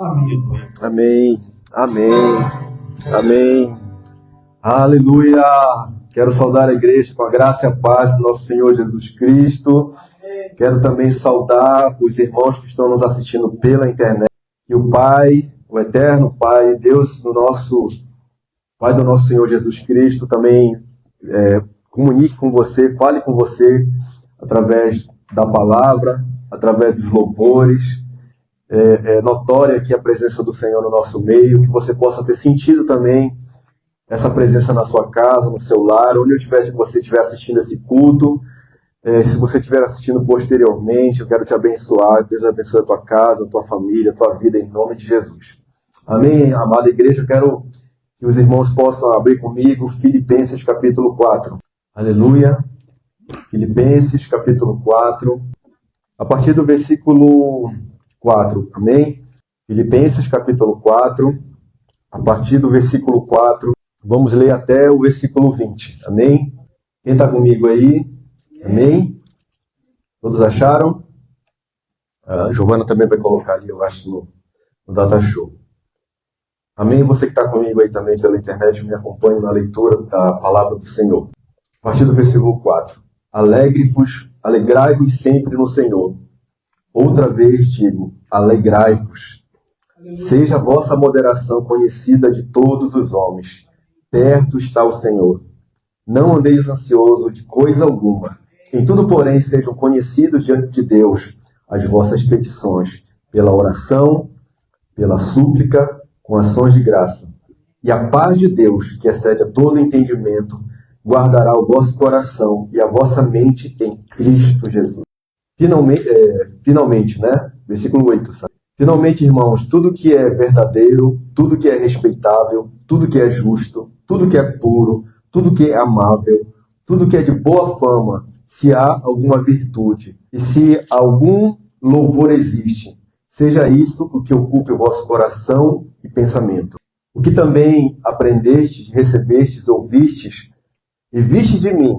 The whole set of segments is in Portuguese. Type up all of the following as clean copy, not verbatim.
Amém, amém, amém, aleluia. Quero saudar a igreja com a graça e a paz do nosso Senhor Jesus Cristo. Quero também saudar os irmãos que estão nos assistindo pela internet. Que o Pai, o eterno Pai, Deus do nosso Pai do nosso Senhor Jesus Cristo também comunique com você, fale com você através da palavra, através dos louvores. É notória aqui a presença do Senhor no nosso meio, que você possa ter sentido também essa presença na sua casa, no seu lar, onde você estiver assistindo esse culto. Se você estiver assistindo posteriormente, eu quero te abençoar. Deus abençoe a tua casa, a tua família, a tua vida, em nome de Jesus. Amém, amada igreja. Eu quero que os irmãos possam abrir comigo Filipenses capítulo 4. Aleluia. Filipenses capítulo 4, a partir do versículo 4. Amém? Filipenses capítulo 4, a partir do versículo 4. Vamos ler até o versículo 20. Amém? Quem está comigo aí? Amém? Todos acharam? A Giovana também vai colocar ali, eu acho, no Data Show. Amém? Você que está comigo aí também pela internet, me acompanhe na leitura da palavra do Senhor. A partir do versículo 4. Alegrai-vos sempre no Senhor. Outra vez digo, alegrai-vos. Seja a vossa moderação conhecida de todos os homens. Perto está o Senhor. Não andeis ansioso de coisa alguma. Em tudo, porém, sejam conhecidos diante de Deus as vossas petições, pela oração, pela súplica, com ações de graça. E a paz de Deus, que excede a todo entendimento, guardará o vosso coração e a vossa mente em Cristo Jesus. Finalmente, né? Versículo 8. Sabe? Finalmente, irmãos, tudo que é verdadeiro, tudo que é respeitável, tudo que é justo, tudo que é puro, tudo que é amável, tudo que é de boa fama, se há alguma virtude e se algum louvor existe, seja isso o que ocupe o vosso coração e pensamento. O que também aprendestes, recebestes, ouvistes e viste de mim.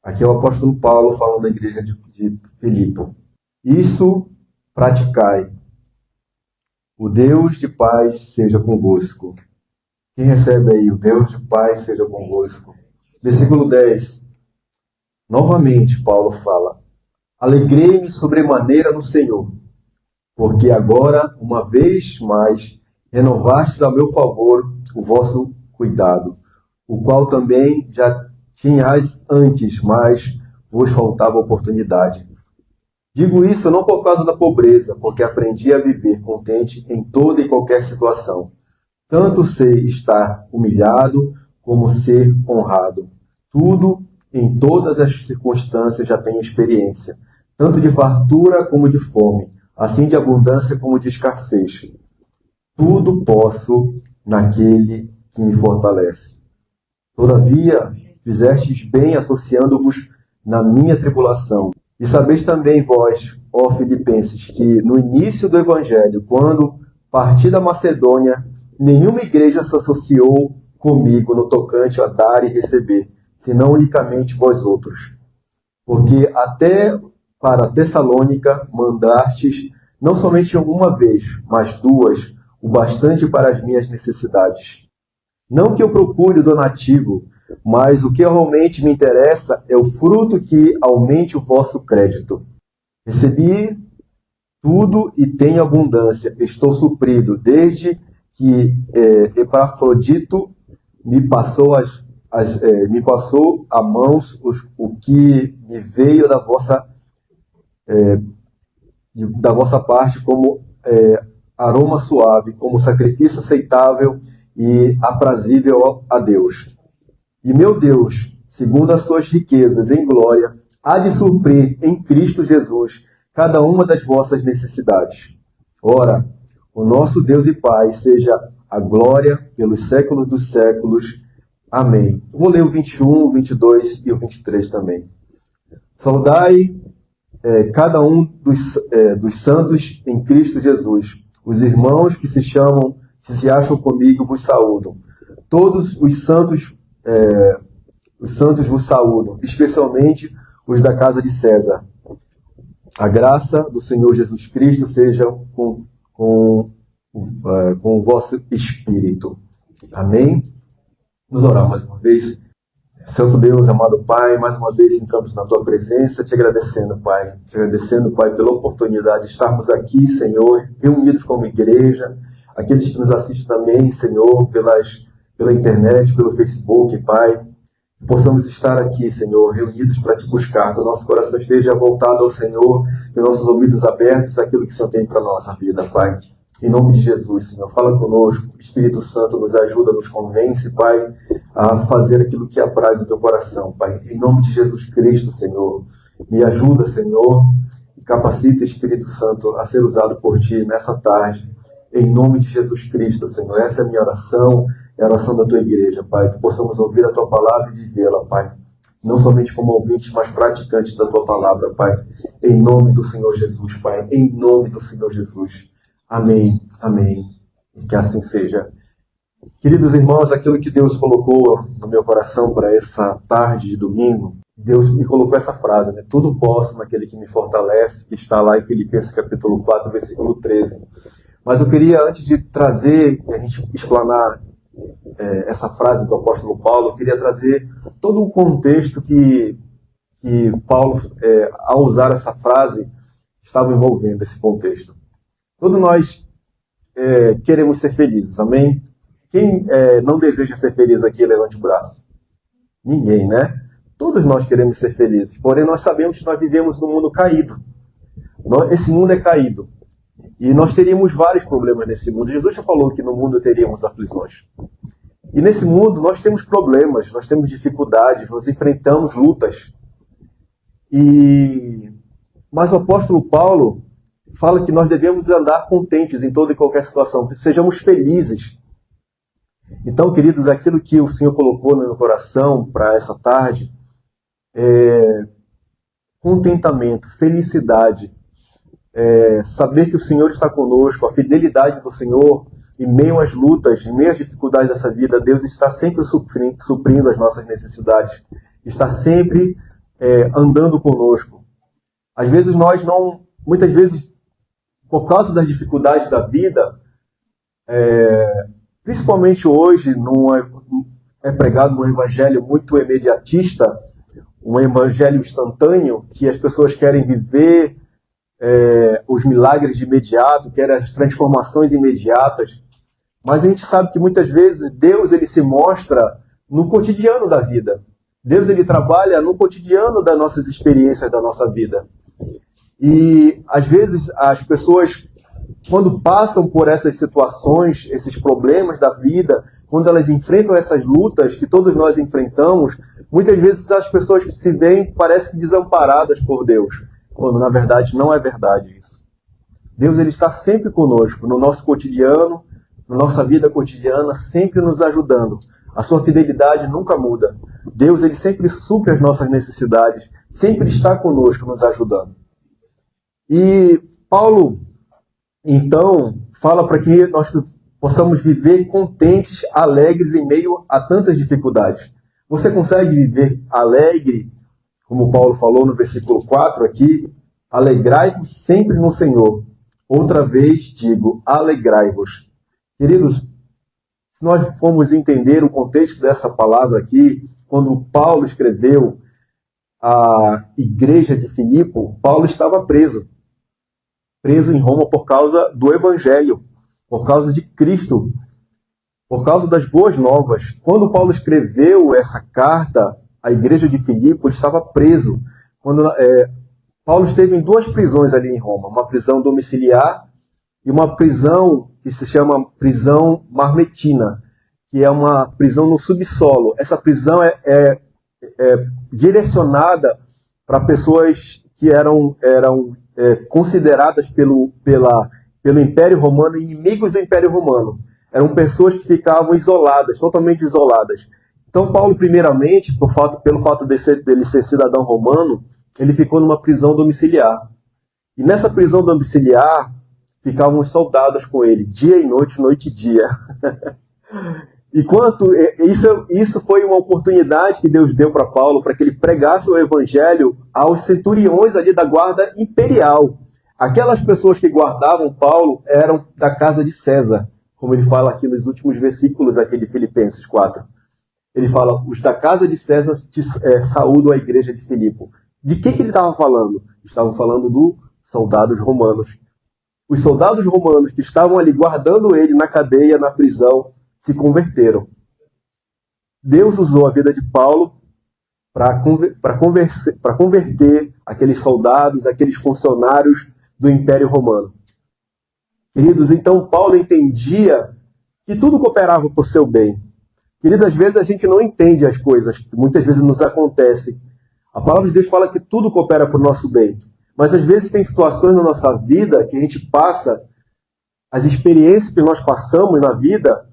Aqui é o apóstolo Paulo falando da igreja de Filipe. Isso praticai. O Deus de paz seja convosco. Quem recebe aí? O Deus de paz seja convosco. Versículo 10. Novamente, Paulo fala: Alegrei-me sobremaneira no Senhor, porque agora, uma vez mais, renovastes a meu favor o vosso cuidado, o qual também já tinhais antes, mas vos faltava oportunidade. Digo isso não por causa da pobreza, porque aprendi a viver contente em toda e qualquer situação. Tanto sei estar humilhado, como ser honrado. Tudo, em todas as circunstâncias, já tenho experiência, tanto de fartura como de fome, assim de abundância como de escassez. Tudo posso naquele que me fortalece. Todavia, fizestes bem associando-vos na minha tribulação. E sabeis também vós, ó Filipenses, que no início do Evangelho, quando parti da Macedônia, nenhuma igreja se associou comigo no tocante a dar e receber, senão unicamente vós outros. Porque até para Tessalônica mandastes, não somente uma vez, mas duas, o bastante para as minhas necessidades. Não que eu procure o donativo, mas o que realmente me interessa é o fruto que aumente o vosso crédito. Recebi tudo e tenho abundância. Estou suprido, desde que Epafrodito me passou a mãos o que me veio da vossa parte como aroma suave, como sacrifício aceitável e aprazível a Deus. E meu Deus, segundo as suas riquezas em glória, há de suprir em Cristo Jesus cada uma das vossas necessidades. Ora, o nosso Deus e Pai seja a glória pelos séculos dos séculos. Amém. Vou ler o 21, o 22 e o 23 também. Saudai cada um dos santos em Cristo Jesus. Os irmãos que se acham comigo vos saúdam. Todos os santos vos saúdam, especialmente os da casa de César. A graça do Senhor Jesus Cristo seja com com o vosso Espírito. Amém? Vamos orar mais uma vez. Santo Deus, amado Pai, mais uma vez entramos na Tua presença, te agradecendo, Pai. Te agradecendo, Pai, pela oportunidade de estarmos aqui, Senhor, reunidos como igreja. Aqueles que nos assistem também, Senhor, pela internet, pelo Facebook, Pai. Que possamos estar aqui, Senhor, reunidos para te buscar. Que o nosso coração esteja voltado ao Senhor, que nossos ouvidos abertos àquilo que o Senhor tem para a nossa vida, Pai. Em nome de Jesus, Senhor, fala conosco. Espírito Santo nos ajuda, nos convence, Pai, a fazer aquilo que apraz o teu coração, Pai. Em nome de Jesus Cristo, Senhor, me ajuda, Senhor, e capacita, Espírito Santo, a ser usado por Ti nessa tarde. Em nome de Jesus Cristo, Senhor. Essa é a minha oração, é a oração da Tua igreja, Pai. Que possamos ouvir a Tua palavra e vivê-la, Pai. Não somente como ouvintes, mas praticantes da Tua palavra, Pai. Em nome do Senhor Jesus, Pai. Em nome do Senhor Jesus. Amém, amém, e que assim seja. Queridos irmãos, aquilo que Deus colocou no meu coração para essa tarde de domingo, Deus me colocou essa frase, né? Tudo posso naquele que me fortalece, que está lá em Filipenses capítulo 4, versículo 13. Mas eu queria, antes de trazer, a gente explanar essa frase do apóstolo Paulo, eu queria trazer todo um contexto que Paulo, ao usar essa frase, estava envolvendo esse contexto. Todos nós queremos ser felizes, amém? Quem não deseja ser feliz aqui, levante o braço. Ninguém, né? Todos nós queremos ser felizes, porém nós sabemos que nós vivemos num mundo caído. Esse mundo é caído. E nós teríamos vários problemas nesse mundo. Jesus já falou que no mundo teríamos aflições. E nesse mundo nós temos problemas, nós temos dificuldades, nós enfrentamos lutas. Mas o apóstolo Paulo fala que nós devemos andar contentes em toda e qualquer situação, que sejamos felizes. Então, queridos, aquilo que o Senhor colocou no meu coração para essa tarde é contentamento, felicidade, saber que o Senhor está conosco, a fidelidade do Senhor em meio às lutas, em meio às dificuldades dessa vida. Deus está sempre suprindo as nossas necessidades, está sempre andando conosco. Às vezes muitas vezes, por causa das dificuldades da vida, principalmente hoje, é pregado um evangelho muito imediatista, um evangelho instantâneo, que as pessoas querem viver os milagres de imediato, querem as transformações imediatas. Mas a gente sabe que muitas vezes Deus ele se mostra no cotidiano da vida. Deus ele trabalha no cotidiano das nossas experiências da nossa vida. E às vezes as pessoas, quando passam por essas situações, esses problemas da vida, quando elas enfrentam essas lutas que todos nós enfrentamos, muitas vezes as pessoas se veem, parece que desamparadas por Deus, quando na verdade não é verdade isso. Deus ele está sempre conosco, no nosso cotidiano, na nossa vida cotidiana, sempre nos ajudando. A sua fidelidade nunca muda. Deus ele sempre supre as nossas necessidades, sempre está conosco, nos ajudando. E Paulo, então, fala para que nós possamos viver contentes, alegres em meio a tantas dificuldades. Você consegue viver alegre, como Paulo falou no versículo 4 aqui? Alegrai-vos sempre no Senhor. Outra vez digo, alegrai-vos. Queridos, se nós formos entender o contexto dessa palavra aqui, quando Paulo escreveu a igreja de Filipe, Paulo estava preso em Roma por causa do Evangelho, por causa de Cristo, por causa das boas novas. Quando Paulo escreveu essa carta à igreja de Filipe, ele estava preso. Paulo esteve em duas prisões ali em Roma, uma prisão domiciliar e uma prisão que se chama prisão marmetina, que é uma prisão no subsolo. Essa prisão é direcionada para pessoas que eram consideradas pelo Império Romano inimigos do Império Romano. Eram pessoas que ficavam isoladas, totalmente isoladas. Então Paulo, primeiramente, pelo fato dele ser cidadão romano, ele ficou numa prisão domiciliar. E nessa prisão domiciliar ficavam os soldados com ele, dia e noite, noite e dia. Enquanto isso foi uma oportunidade que Deus deu para Paulo, para que ele pregasse o evangelho aos centuriões ali da guarda imperial, Aquelas pessoas que guardavam Paulo eram da casa de César, como ele fala aqui nos últimos versículos aqui de Filipenses 4. Ele fala, os da casa de César saúdam a igreja de Filipe. De que ele estava falando? Estavam falando dos soldados romanos. Os soldados romanos que estavam ali guardando ele na cadeia, na prisão, se converteram. Deus usou a vida de Paulo para converter aqueles soldados, aqueles funcionários do Império Romano. Queridos, então Paulo entendia que tudo cooperava para o seu bem. Queridos, às vezes a gente não entende as coisas que muitas vezes nos acontecem. A palavra de Deus fala que tudo coopera para o nosso bem. Mas às vezes tem situações na nossa vida que a gente passa, as experiências que nós passamos na vida,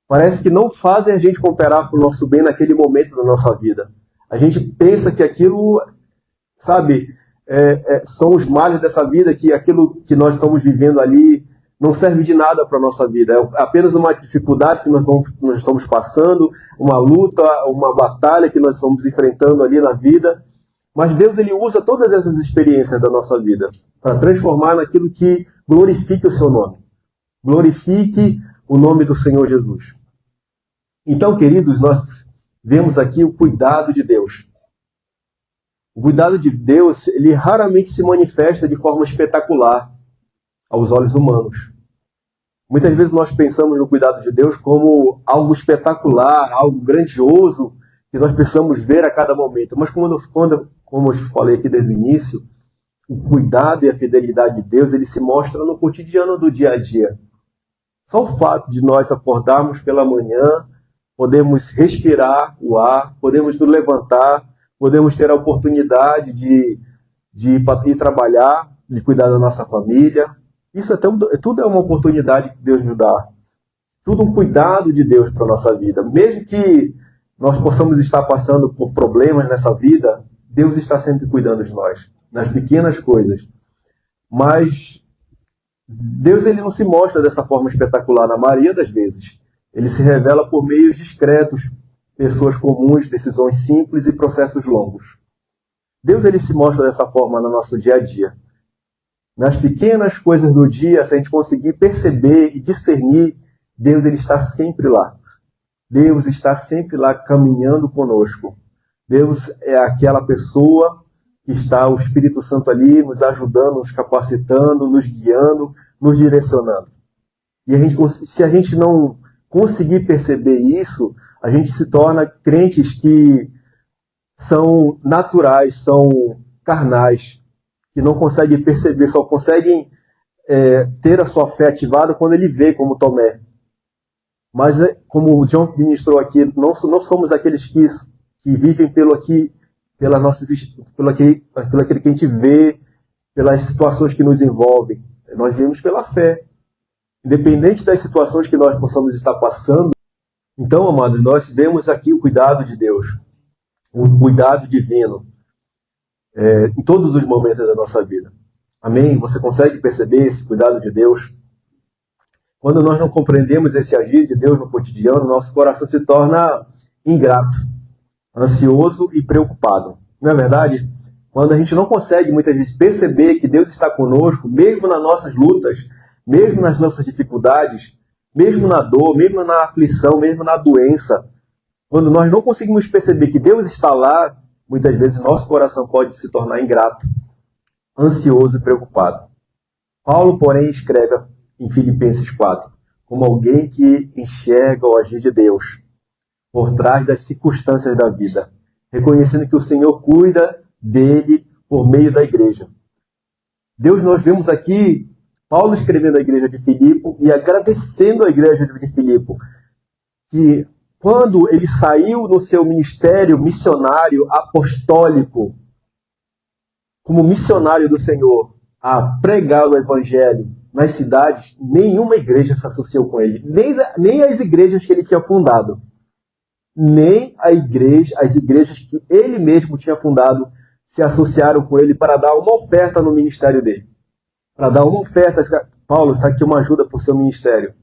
parece que não fazem a gente cooperar para o nosso bem naquele momento da nossa vida. A gente pensa que aquilo, sabe, são os males dessa vida, que aquilo que nós estamos vivendo ali não serve de nada para a nossa vida. É apenas uma dificuldade que nós estamos passando, uma luta, uma batalha que nós estamos enfrentando ali na vida. Mas Deus, ele usa todas essas experiências da nossa vida para transformar naquilo que glorifique o seu nome. Glorifique o nome do Senhor Jesus. Então, queridos, nós vemos aqui o cuidado de Deus. O cuidado de Deus, ele raramente se manifesta de forma espetacular aos olhos humanos. Muitas vezes nós pensamos no cuidado de Deus como algo espetacular, algo grandioso, que nós precisamos ver a cada momento. Mas como eu falei aqui desde o início, o cuidado e a fidelidade de Deus, ele se mostra no cotidiano do dia a dia. Só o fato de nós acordarmos pela manhã, podemos respirar o ar, podemos nos levantar, podemos ter a oportunidade de ir trabalhar, de cuidar da nossa família. Isso tudo é uma oportunidade que Deus nos dá. Tudo um cuidado de Deus para a nossa vida. Mesmo que nós possamos estar passando por problemas nessa vida, Deus está sempre cuidando de nós, nas pequenas coisas. Mas Deus, ele não se mostra dessa forma espetacular na maioria das vezes. Ele se revela por meios discretos, pessoas comuns, decisões simples e processos longos. Deus, ele se mostra dessa forma no nosso dia a dia. Nas pequenas coisas do dia, se a gente conseguir perceber e discernir, Deus, ele está sempre lá. Deus está sempre lá caminhando conosco. Deus é aquela pessoa que está, o Espírito Santo ali, nos ajudando, nos capacitando, nos guiando, nos direcionando. E se a gente não conseguir perceber isso, a gente se torna crentes que são naturais, são carnais, que não conseguem perceber, só conseguem ter a sua fé ativada quando ele vê, como Tomé. Mas, como o John ministrou aqui, não somos aqueles que vivem pelo aquilo que a gente vê, pelas situações que nos envolvem. Nós vivemos pela fé. Independente das situações que nós possamos estar passando. Então, amados, nós vemos aqui o cuidado de Deus, o cuidado divino, em todos os momentos da nossa vida. Amém? Você consegue perceber esse cuidado de Deus? Quando nós não compreendemos esse agir de Deus no cotidiano, nosso coração se torna ingrato, ansioso e preocupado. Não é verdade? Quando a gente não consegue muitas vezes perceber que Deus está conosco, mesmo nas nossas lutas, mesmo nas nossas dificuldades, mesmo na dor, mesmo na aflição, mesmo na doença, quando nós não conseguimos perceber que Deus está lá, muitas vezes nosso coração pode se tornar ingrato, ansioso e preocupado. Paulo, porém, escreve em Filipenses 4, como alguém que enxerga o agir de Deus por trás das circunstâncias da vida, reconhecendo que o Senhor cuida dele por meio da igreja. Deus, nós vemos aqui Paulo escrevendo à igreja de Filipe e agradecendo à igreja de Filipe que quando ele saiu no seu ministério missionário apostólico, como missionário do Senhor, a pregar o evangelho nas cidades, nenhuma igreja se associou com ele, nem as igrejas que ele tinha fundado, nem as igrejas que ele mesmo tinha fundado se associaram com ele para dar uma oferta no ministério dele. Para dar uma oferta. Paulo, está aqui uma ajuda para o seu ministério.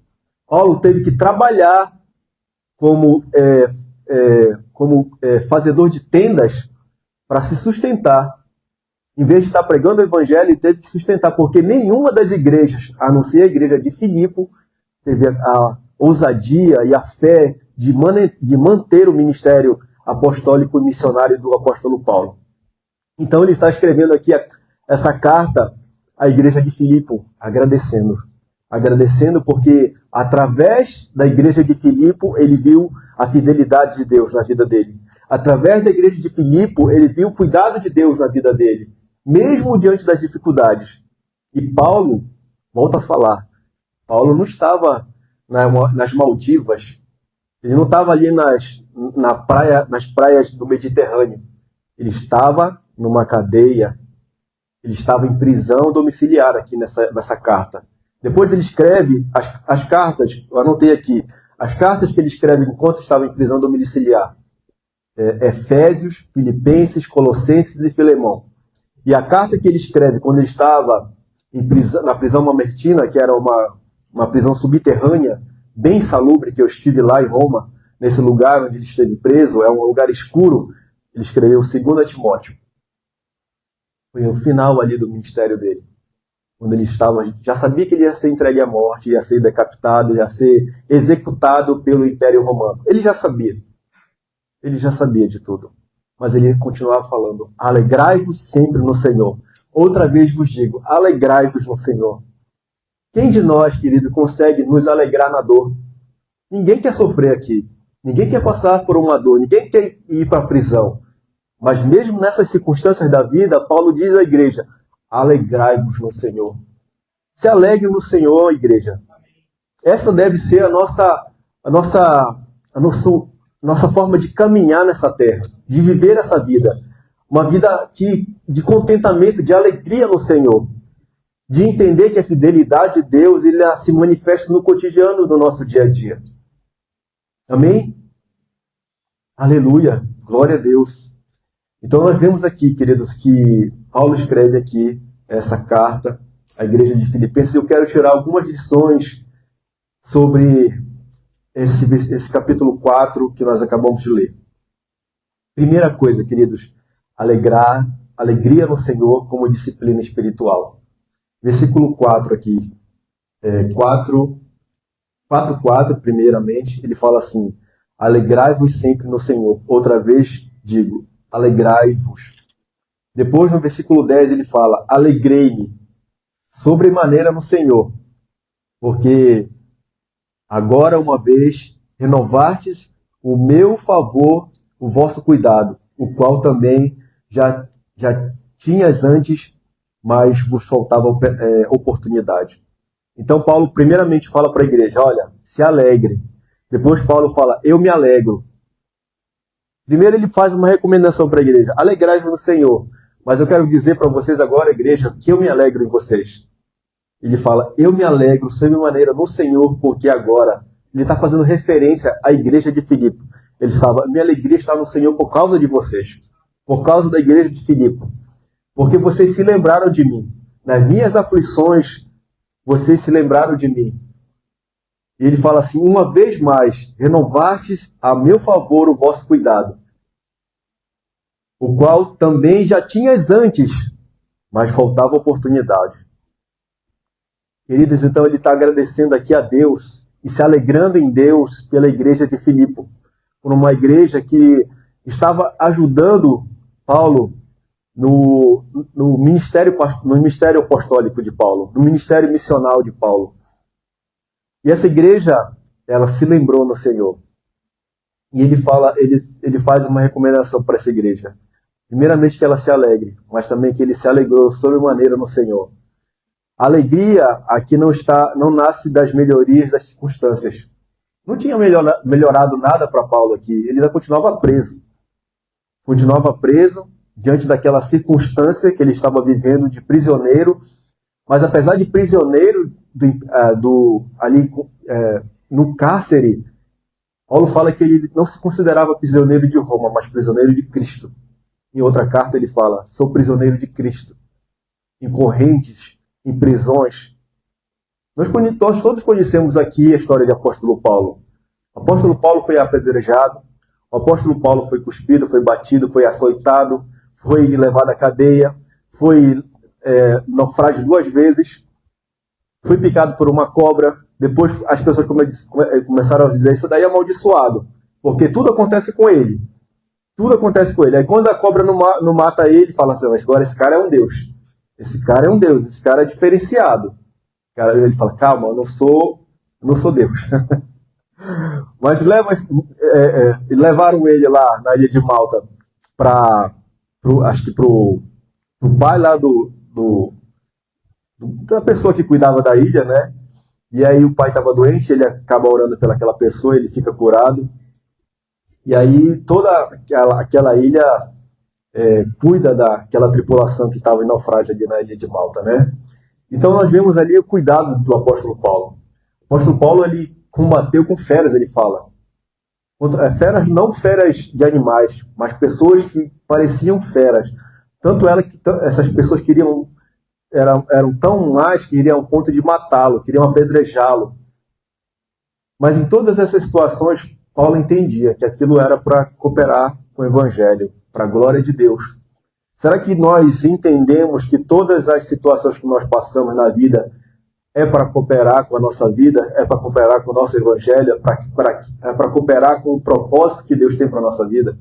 Paulo teve que trabalhar como fazedor de tendas para se sustentar. Em vez de estar pregando o evangelho, ele teve que sustentar, porque nenhuma das igrejas, a não ser a igreja de Filipe, teve a ousadia e a fé de manter o ministério apostólico e missionário do apóstolo Paulo. Então ele está escrevendo aqui essa carta à igreja de Filipe, agradecendo porque através da igreja de Filipe ele viu a fidelidade de Deus na vida dele. Através da igreja de Filipe ele viu o cuidado de Deus na vida dele, mesmo diante das dificuldades. E Paulo, volta a falar, Paulo não estava nas Maldivas, ele não estava ali nas praias do Mediterrâneo. Ele estava numa cadeia, ele estava em prisão domiciliar aqui nessa carta. Depois ele escreve as cartas, eu anotei aqui, as cartas que ele escreve enquanto estava em prisão domiciliar. Efésios, Filipenses, Colossenses e Filemão. E a carta que ele escreve quando ele estava na prisão mamertina, que era uma prisão subterrânea, bem insalubre, que eu estive lá em Roma, nesse lugar onde ele esteve preso, é um lugar escuro, ele escreveu 2 Timóteo. Foi o final ali do ministério dele. Quando ele já sabia que ele ia ser entregue à morte, ia ser decapitado, ia ser executado pelo Império Romano. Ele já sabia de tudo. Mas ele continuava falando, alegrai-vos sempre no Senhor. Outra vez vos digo, alegrai-vos no Senhor. Quem de nós, querido, consegue nos alegrar na dor? Ninguém quer sofrer aqui. Ninguém quer passar por uma dor. Ninguém quer ir para a prisão. Mas mesmo nessas circunstâncias da vida, Paulo diz à igreja, alegrai-vos no Senhor. Se alegre no Senhor, igreja. Essa deve ser a nossa forma de caminhar nessa terra, de viver essa vida. Uma vida de contentamento, de alegria no Senhor. De entender que a fidelidade de Deus ela se manifesta no cotidiano do nosso dia a dia. Amém? Aleluia. Glória a Deus. Então nós vemos aqui, queridos, que Paulo escreve aqui essa carta à igreja de Filipenses. Eu quero tirar algumas lições sobre esse capítulo 4 que nós acabamos de ler. Primeira coisa, queridos, alegria no Senhor como disciplina espiritual. Versículo 4 aqui, 4:4, primeiramente, ele fala assim, alegrai-vos sempre no Senhor. Outra vez digo, alegrai-vos. Depois, no versículo 10, ele fala, alegrei-me sobremaneira no Senhor, porque agora uma vez renovastes o meu favor, o vosso cuidado, o qual também já tinhas antes, mas vos faltava oportunidade. Então Paulo primeiramente fala para a igreja, olha, se alegre. Depois Paulo fala, eu me alegro. Primeiro ele faz uma recomendação para a igreja, alegrai-vos no Senhor. Mas eu quero dizer para vocês agora, igreja, que eu me alegro em vocês. Ele fala, eu me alegro sobremaneira no Senhor, porque agora ele está fazendo referência à igreja de Filipe. Ele estava, minha alegria está no Senhor por causa de vocês, por causa da igreja de Filipe. Porque vocês se lembraram de mim. Nas minhas aflições, vocês se lembraram de mim. E ele fala assim, uma vez mais, renovastes a meu favor o vosso cuidado, o qual também já tinhas antes, mas faltava oportunidade. Queridos, então ele está agradecendo aqui a Deus e se alegrando em Deus pela igreja de Filipe, por uma igreja que estava ajudando Paulo no ministério apostólico de Paulo, no ministério missional de Paulo. E essa igreja, ela se lembrou no Senhor. E ele faz uma recomendação para essa igreja. Primeiramente que ela se alegre, mas também que ele se alegrou sobremaneira no Senhor. A alegria aqui não nasce das melhorias das circunstâncias. Não tinha melhorado nada para Paulo aqui. Ele ainda continuava preso. Continuava preso diante daquela circunstância que ele estava vivendo de prisioneiro. Mas apesar de prisioneiro no cárcere, Paulo fala que ele não se considerava prisioneiro de Roma, mas prisioneiro de Cristo. Em outra carta ele fala, sou prisioneiro de Cristo. Em correntes, em prisões. Nós todos conhecemos aqui a história de apóstolo Paulo. O apóstolo Paulo foi apedrejado, o apóstolo Paulo foi cuspido, foi batido, foi açoitado, foi levado à cadeia, foi naufrágio 2 vezes, foi picado por uma cobra. Depois as pessoas começaram a dizer, isso daí é amaldiçoado, porque tudo acontece com ele. Tudo acontece com ele. Aí quando a cobra não mata ele, fala assim, agora esse cara é um Deus. Esse cara é um Deus, esse cara é diferenciado. Ele fala, calma, eu não sou Deus. Mas levaram ele lá na ilha de Malta acho que pro pai lá da pessoa que cuidava da ilha, né? E aí o pai estava doente, ele acaba orando pelaquela pessoa, ele fica curado. E aí toda aquela ilha cuida daquela tripulação que estava em naufrágio ali na ilha de Malta, né? Então nós vemos ali o cuidado do apóstolo Paulo. O apóstolo Paulo, ele combateu com feras, ele fala. Feras, não feras de animais, mas pessoas que pareciam feras. Tanto essas pessoas eram tão más que iriam ao ponto de matá-lo, queriam apedrejá-lo. Mas em todas essas situações, Paulo entendia que aquilo era para cooperar com o Evangelho, para a glória de Deus. Será que nós entendemos que todas as situações que nós passamos na vida é para cooperar com a nossa vida, é para cooperar com o nosso Evangelho, é para cooperar com o propósito que Deus tem para a nossa vida?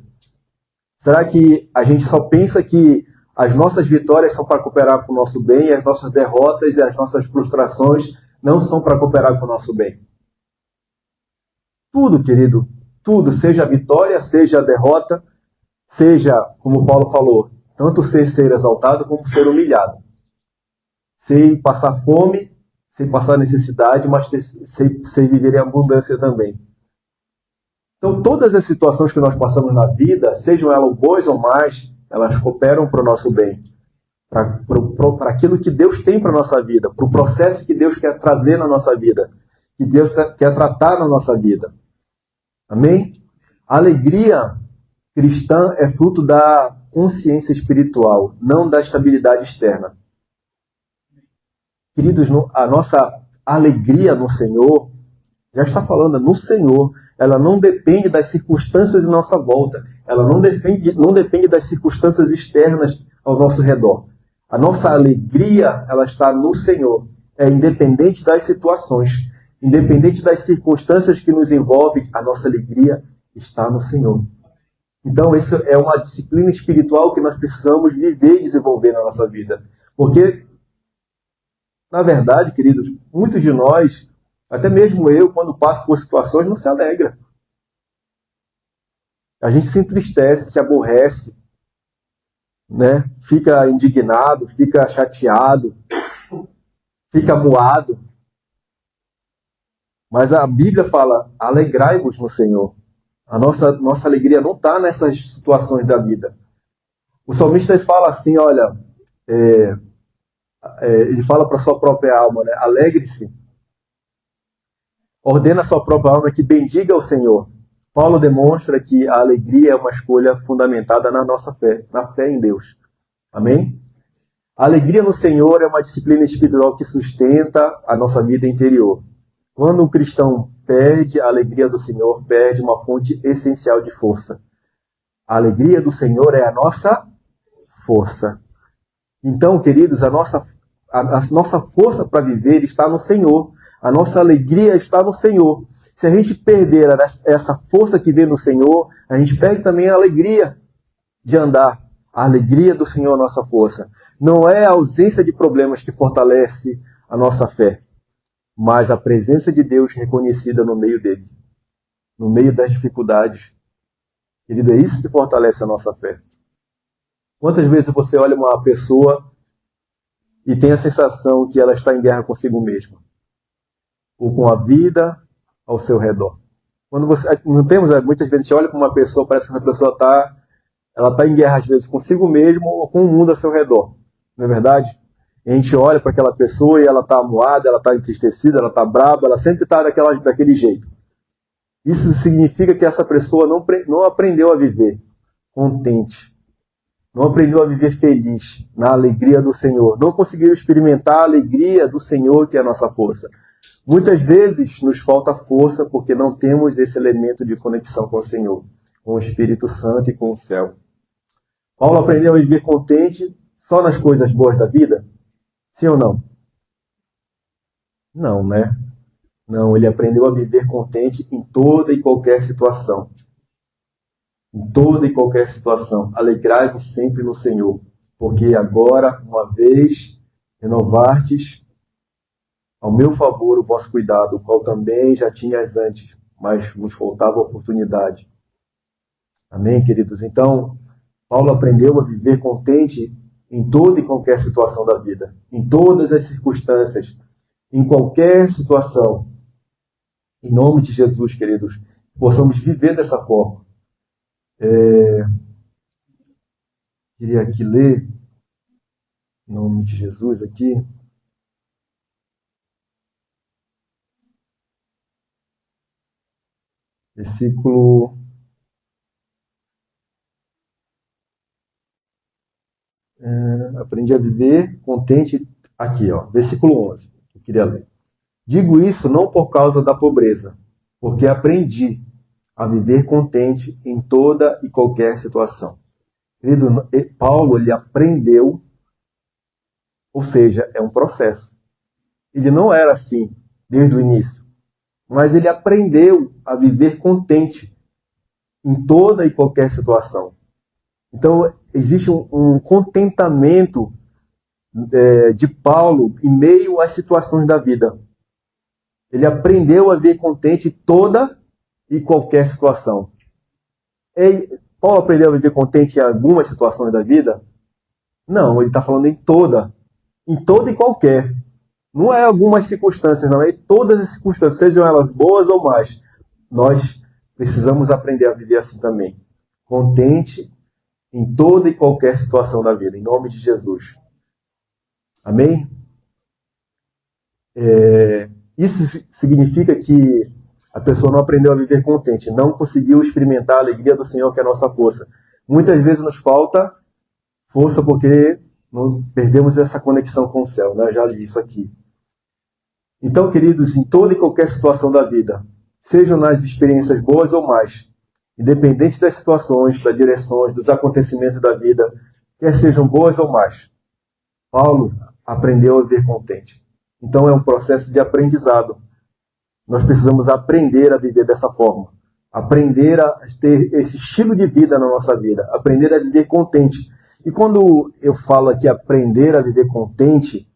Será que a gente só pensa que as nossas vitórias são para cooperar com o nosso bem, e as nossas derrotas e as nossas frustrações não são para cooperar com o nosso bem? Tudo, querido, tudo, seja a vitória, seja a derrota, seja, como Paulo falou, tanto ser exaltado como ser humilhado. Sei passar fome, sei passar necessidade, mas sei viver em abundância também. Então, todas as situações que nós passamos na vida, sejam elas boas ou más, elas cooperam para o nosso bem, para aquilo que Deus tem para a nossa vida, para o processo que Deus quer trazer na nossa vida, que Deus quer tratar na nossa vida. Amém? A alegria cristã é fruto da consciência espiritual, não da estabilidade externa. Queridos, a nossa alegria no Senhor, já está falando, no Senhor, ela não depende das circunstâncias em nossa volta, ela não depende das circunstâncias externas ao nosso redor. A nossa alegria, ela está no Senhor, é independente das situações, independente das circunstâncias que nos envolvem, a nossa alegria está no Senhor. Então, isso é uma disciplina espiritual que nós precisamos viver e desenvolver na nossa vida. Porque, na verdade, queridos, muitos de nós, até mesmo eu, quando passo por situações, não se alegra. A gente se entristece, se aborrece, né? Fica indignado, fica chateado, fica moado. Mas a Bíblia fala, alegrai-vos no Senhor. A nossa alegria não está nessas situações da vida. O salmista fala assim, olha, ele fala para a sua própria alma, né? Alegre-se. Ordena a sua própria alma que bendiga o Senhor. Paulo demonstra que a alegria é uma escolha fundamentada na nossa fé, na fé em Deus. Amém? A alegria no Senhor é uma disciplina espiritual que sustenta a nossa vida interior. Quando um cristão perde a alegria do Senhor, perde uma fonte essencial de força. A alegria do Senhor é a nossa força. Então, queridos, a nossa força para viver está no Senhor. A nossa alegria está no Senhor. Se a gente perder essa força que vem no Senhor, a gente perde também a alegria de andar. A alegria do Senhor é a nossa força. Não é a ausência de problemas que fortalece a nossa fé, mas a presença de Deus reconhecida no meio dele, no meio das dificuldades. Querido, é isso que fortalece a nossa fé. Quantas vezes você olha uma pessoa e tem a sensação que ela está em guerra consigo mesma, ou com a vida ao seu redor? Quando muitas vezes a gente olha para uma pessoa, parece que essa pessoa está em guerra às vezes consigo mesmo ou com o mundo ao seu redor. Não é verdade? E a gente olha para aquela pessoa e ela está amuada, ela está entristecida, ela está brava, ela sempre está daquele jeito. Isso significa que essa pessoa não aprendeu a viver contente, não aprendeu a viver feliz, na alegria do Senhor, não conseguiu experimentar a alegria do Senhor, que é a nossa força. Muitas vezes nos falta força porque não temos esse elemento de conexão com o Senhor, com o Espírito Santo e com o céu. Paulo aprendeu a viver contente só nas coisas boas da vida? Sim ou não? Não, né? Não, ele aprendeu a viver contente em toda e qualquer situação. Em toda e qualquer situação. Alegrai-vos sempre no Senhor, porque agora, uma vez, renovastes ao meu favor o vosso cuidado, o qual também já tinhas antes, mas vos faltava oportunidade. Amém, queridos? Então, Paulo aprendeu a viver contente em toda e qualquer situação da vida, em todas as circunstâncias, em qualquer situação. Em nome de Jesus, queridos, possamos viver dessa forma. Queria aqui ler, em nome de Jesus, aqui. Versículo. Aprendi a viver contente. Aqui, ó, versículo 11. Eu queria ler. Digo isso não por causa da pobreza, porque aprendi a viver contente em toda e qualquer situação. Querido, Paulo, ele aprendeu, ou seja, é um processo. Ele não era assim desde o início, mas ele aprendeu a viver contente em toda e qualquer situação. Então, existe um contentamento de Paulo em meio às situações da vida. Ele aprendeu a viver contente em toda e qualquer situação. Paulo aprendeu a viver contente em algumas situações da vida? Não, ele está falando em toda e qualquer. Não é algumas circunstâncias, não. É todas as circunstâncias, sejam elas boas ou más. Nós precisamos aprender a viver assim também. Contente em toda e qualquer situação da vida, em nome de Jesus. Amém? Isso significa que a pessoa não aprendeu a viver contente, não conseguiu experimentar a alegria do Senhor, que é a nossa força. Muitas vezes nos falta força porque não perdemos essa conexão com o céu, né? Eu já li isso aqui. Então, queridos, em toda e qualquer situação da vida, sejam nas experiências boas ou más, independente das situações, das direções, dos acontecimentos da vida, quer sejam boas ou más, Paulo aprendeu a viver contente. Então é um processo de aprendizado. Nós precisamos aprender a viver dessa forma. Aprender a ter esse estilo de vida na nossa vida. Aprender a viver contente. E quando eu falo aqui aprender a viver contente,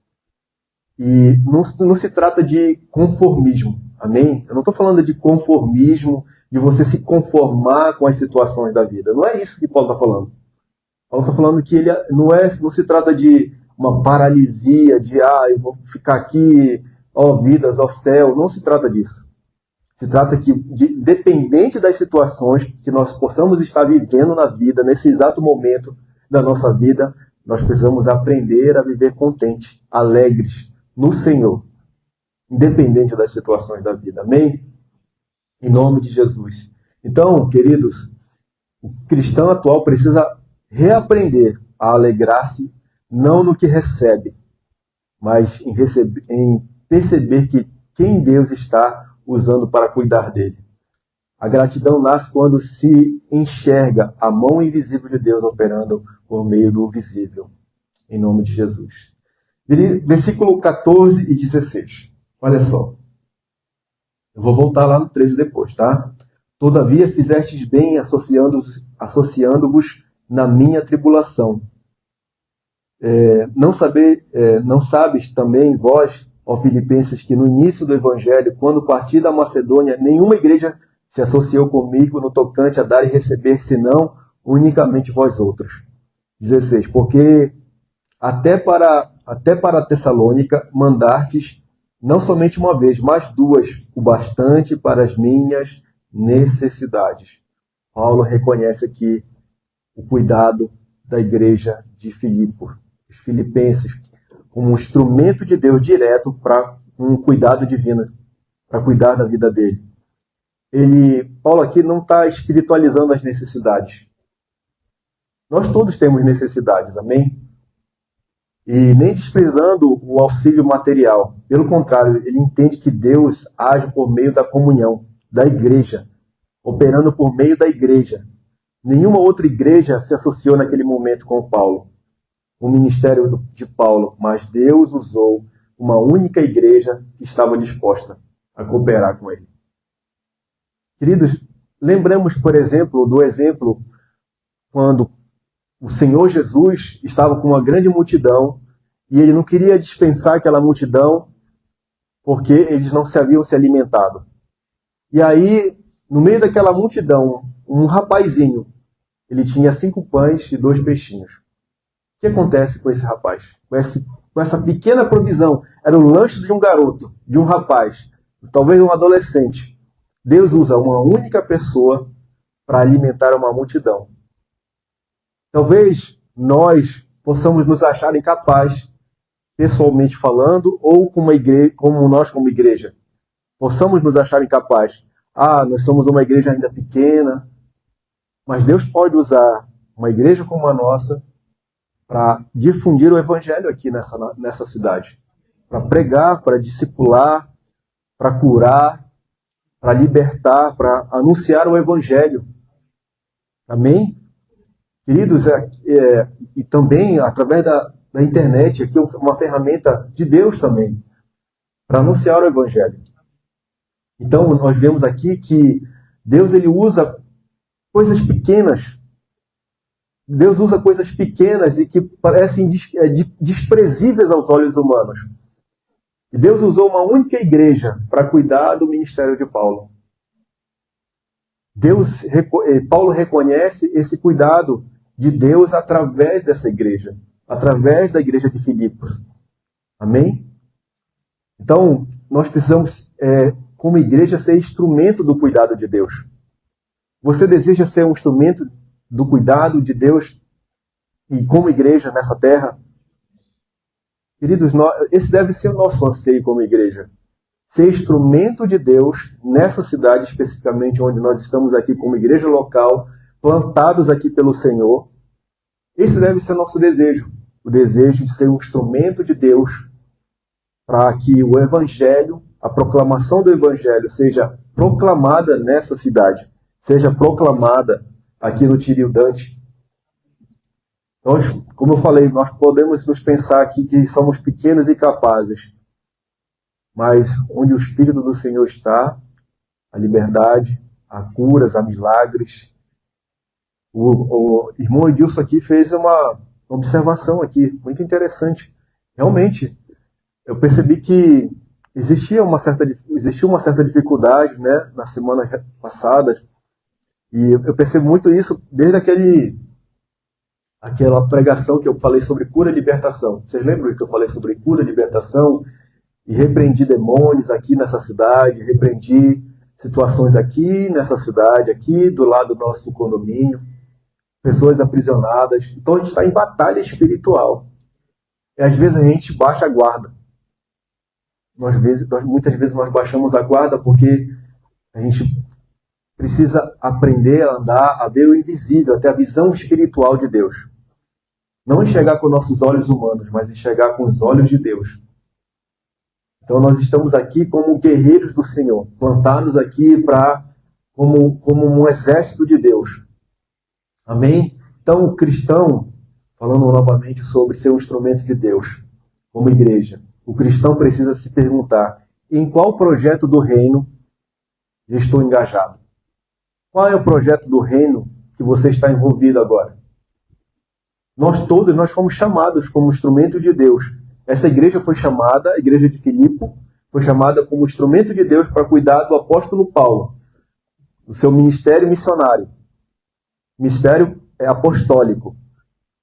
e não se trata de conformismo. Amém? Eu não estou falando de conformismo, de você se conformar com as situações da vida. Não é isso que Paulo está falando. Paulo está falando que ele não se trata de uma paralisia, de eu vou ficar aqui, ó vidas, ó céu. Não se trata disso. Se trata que, dependente das situações que nós possamos estar vivendo na vida, nesse exato momento da nossa vida, nós precisamos aprender a viver contente, alegres no Senhor, independente das situações da vida. Amém? Em nome de Jesus. Então, queridos, o cristão atual precisa reaprender a alegrar-se não no que recebe, mas em perceber que quem Deus está usando para cuidar dele. A gratidão nasce quando se enxerga a mão invisível de Deus operando por meio do visível. Em nome de Jesus. Versículo 14 e 16. Olha só. Eu vou voltar lá no 13 depois, tá? Todavia fizestes bem associando-vos na minha tribulação. Não sabes também vós, ó Filipenses, que no início do Evangelho, quando parti da Macedônia, nenhuma igreja se associou comigo no tocante a dar e receber, senão unicamente vós outros. 16. Porque até para Tessalônica mandastes não somente uma vez, mas duas, o bastante para as minhas necessidades. Paulo reconhece aqui o cuidado da igreja de Filipe, os filipenses, como um instrumento de Deus direto para um cuidado divino, para cuidar da vida dele. Paulo aqui não está espiritualizando as necessidades. Nós todos temos necessidades, amém? E nem desprezando o auxílio material. Pelo contrário, ele entende que Deus age por meio da comunhão, da igreja, operando por meio da igreja. Nenhuma outra igreja se associou naquele momento com Paulo, o ministério de Paulo, mas Deus usou uma única igreja que estava disposta a cooperar com ele. Queridos, lembramos, por exemplo, do exemplo quando o Senhor Jesus estava com uma grande multidão e ele não queria dispensar aquela multidão porque eles não se haviam se alimentado. E aí, no meio daquela multidão, um rapazinho, ele tinha 5 pães e 2 peixinhos. O que acontece com esse rapaz? Com essa pequena provisão, era o lanche de um garoto, de um rapaz, talvez um adolescente. Deus usa uma única pessoa para alimentar uma multidão. Talvez nós possamos nos achar incapazes, pessoalmente falando, ou como igreja, possamos nos achar incapazes. Nós somos uma igreja ainda pequena, mas Deus pode usar uma igreja como a nossa para difundir o evangelho aqui nessa cidade, para pregar, para discipular, para curar, para libertar, para anunciar o evangelho. Amém? Queridos, e também através da internet, aqui é uma ferramenta de Deus também, para anunciar o evangelho. Então, nós vemos aqui que Deus ele usa coisas pequenas. Deus usa coisas pequenas e que parecem desprezíveis aos olhos humanos. E Deus usou uma única igreja para cuidar do ministério de Paulo. Paulo reconhece esse cuidado de Deus através dessa igreja, através da igreja de Filipos. Amém? Então, nós precisamos, como igreja, ser instrumento do cuidado de Deus. Você deseja ser um instrumento do cuidado de Deus e como igreja nessa terra? Queridos, esse deve ser o nosso anseio como igreja. Ser instrumento de Deus nessa cidade, especificamente onde nós estamos aqui como igreja local, plantados aqui pelo Senhor. Esse deve ser o nosso desejo. O desejo de ser um instrumento de Deus para que o Evangelho, a proclamação do Evangelho seja proclamada nessa cidade, seja proclamada aqui no Tiriudante. Nós, como eu falei, nós podemos nos pensar aqui que somos pequenos e capazes, mas onde o Espírito do Senhor está, a liberdade, há curas, há milagres. O irmão Edilson aqui fez uma observação aqui, muito interessante. Realmente, eu percebi que existia uma certa dificuldade, né, na semana passada, e eu percebo muito isso desde aquela pregação que eu falei sobre cura e libertação. Vocês lembram que eu falei sobre cura e libertação? E repreendi demônios aqui nessa cidade, repreendi situações aqui nessa cidade, aqui do lado do nosso condomínio, pessoas aprisionadas. Então a gente está em batalha espiritual. E às vezes a gente baixa a guarda. Muitas vezes nós baixamos a guarda porque a gente precisa aprender a andar, a ver o invisível, até a visão espiritual de Deus. Não enxergar com nossos olhos humanos, mas enxergar com os olhos de Deus. Então nós estamos aqui como guerreiros do Senhor, plantados aqui como um exército de Deus. Amém? Então o cristão, falando novamente sobre ser um instrumento de Deus, como igreja, o cristão precisa se perguntar: em qual projeto do reino eu estou engajado? Qual é o projeto do reino que você está envolvido agora? Nós fomos chamados como instrumento de Deus. Essa igreja foi chamada, a igreja de Filipe, foi chamada como instrumento de Deus para cuidar do apóstolo Paulo, do seu ministério missionário, ministério apostólico.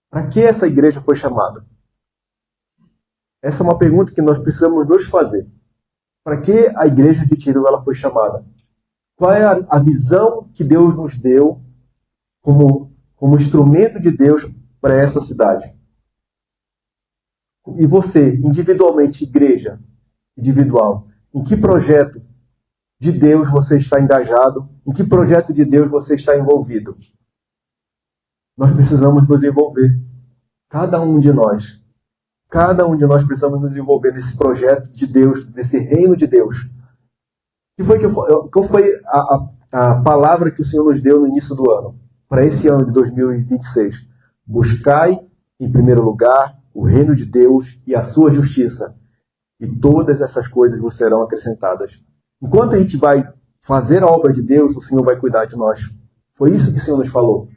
Para que essa igreja foi chamada? Essa é uma pergunta que nós precisamos nos fazer. Para que a igreja de Tiro ela foi chamada? Qual é a visão que Deus nos deu como instrumento de Deus para essa cidade? E você, individualmente, igreja individual, em que projeto de Deus você está engajado? Em que projeto de Deus você está envolvido? Nós precisamos nos envolver. Cada um de nós precisamos nos envolver nesse projeto de Deus, nesse reino de Deus. Qual foi a palavra que o Senhor nos deu no início do ano, para esse ano de 2026? Buscai em primeiro lugar o reino de Deus e a sua justiça, e todas essas coisas vos serão acrescentadas. Enquanto a gente vai fazer a obra de Deus, o Senhor vai cuidar de nós. Foi isso que o Senhor nos falou.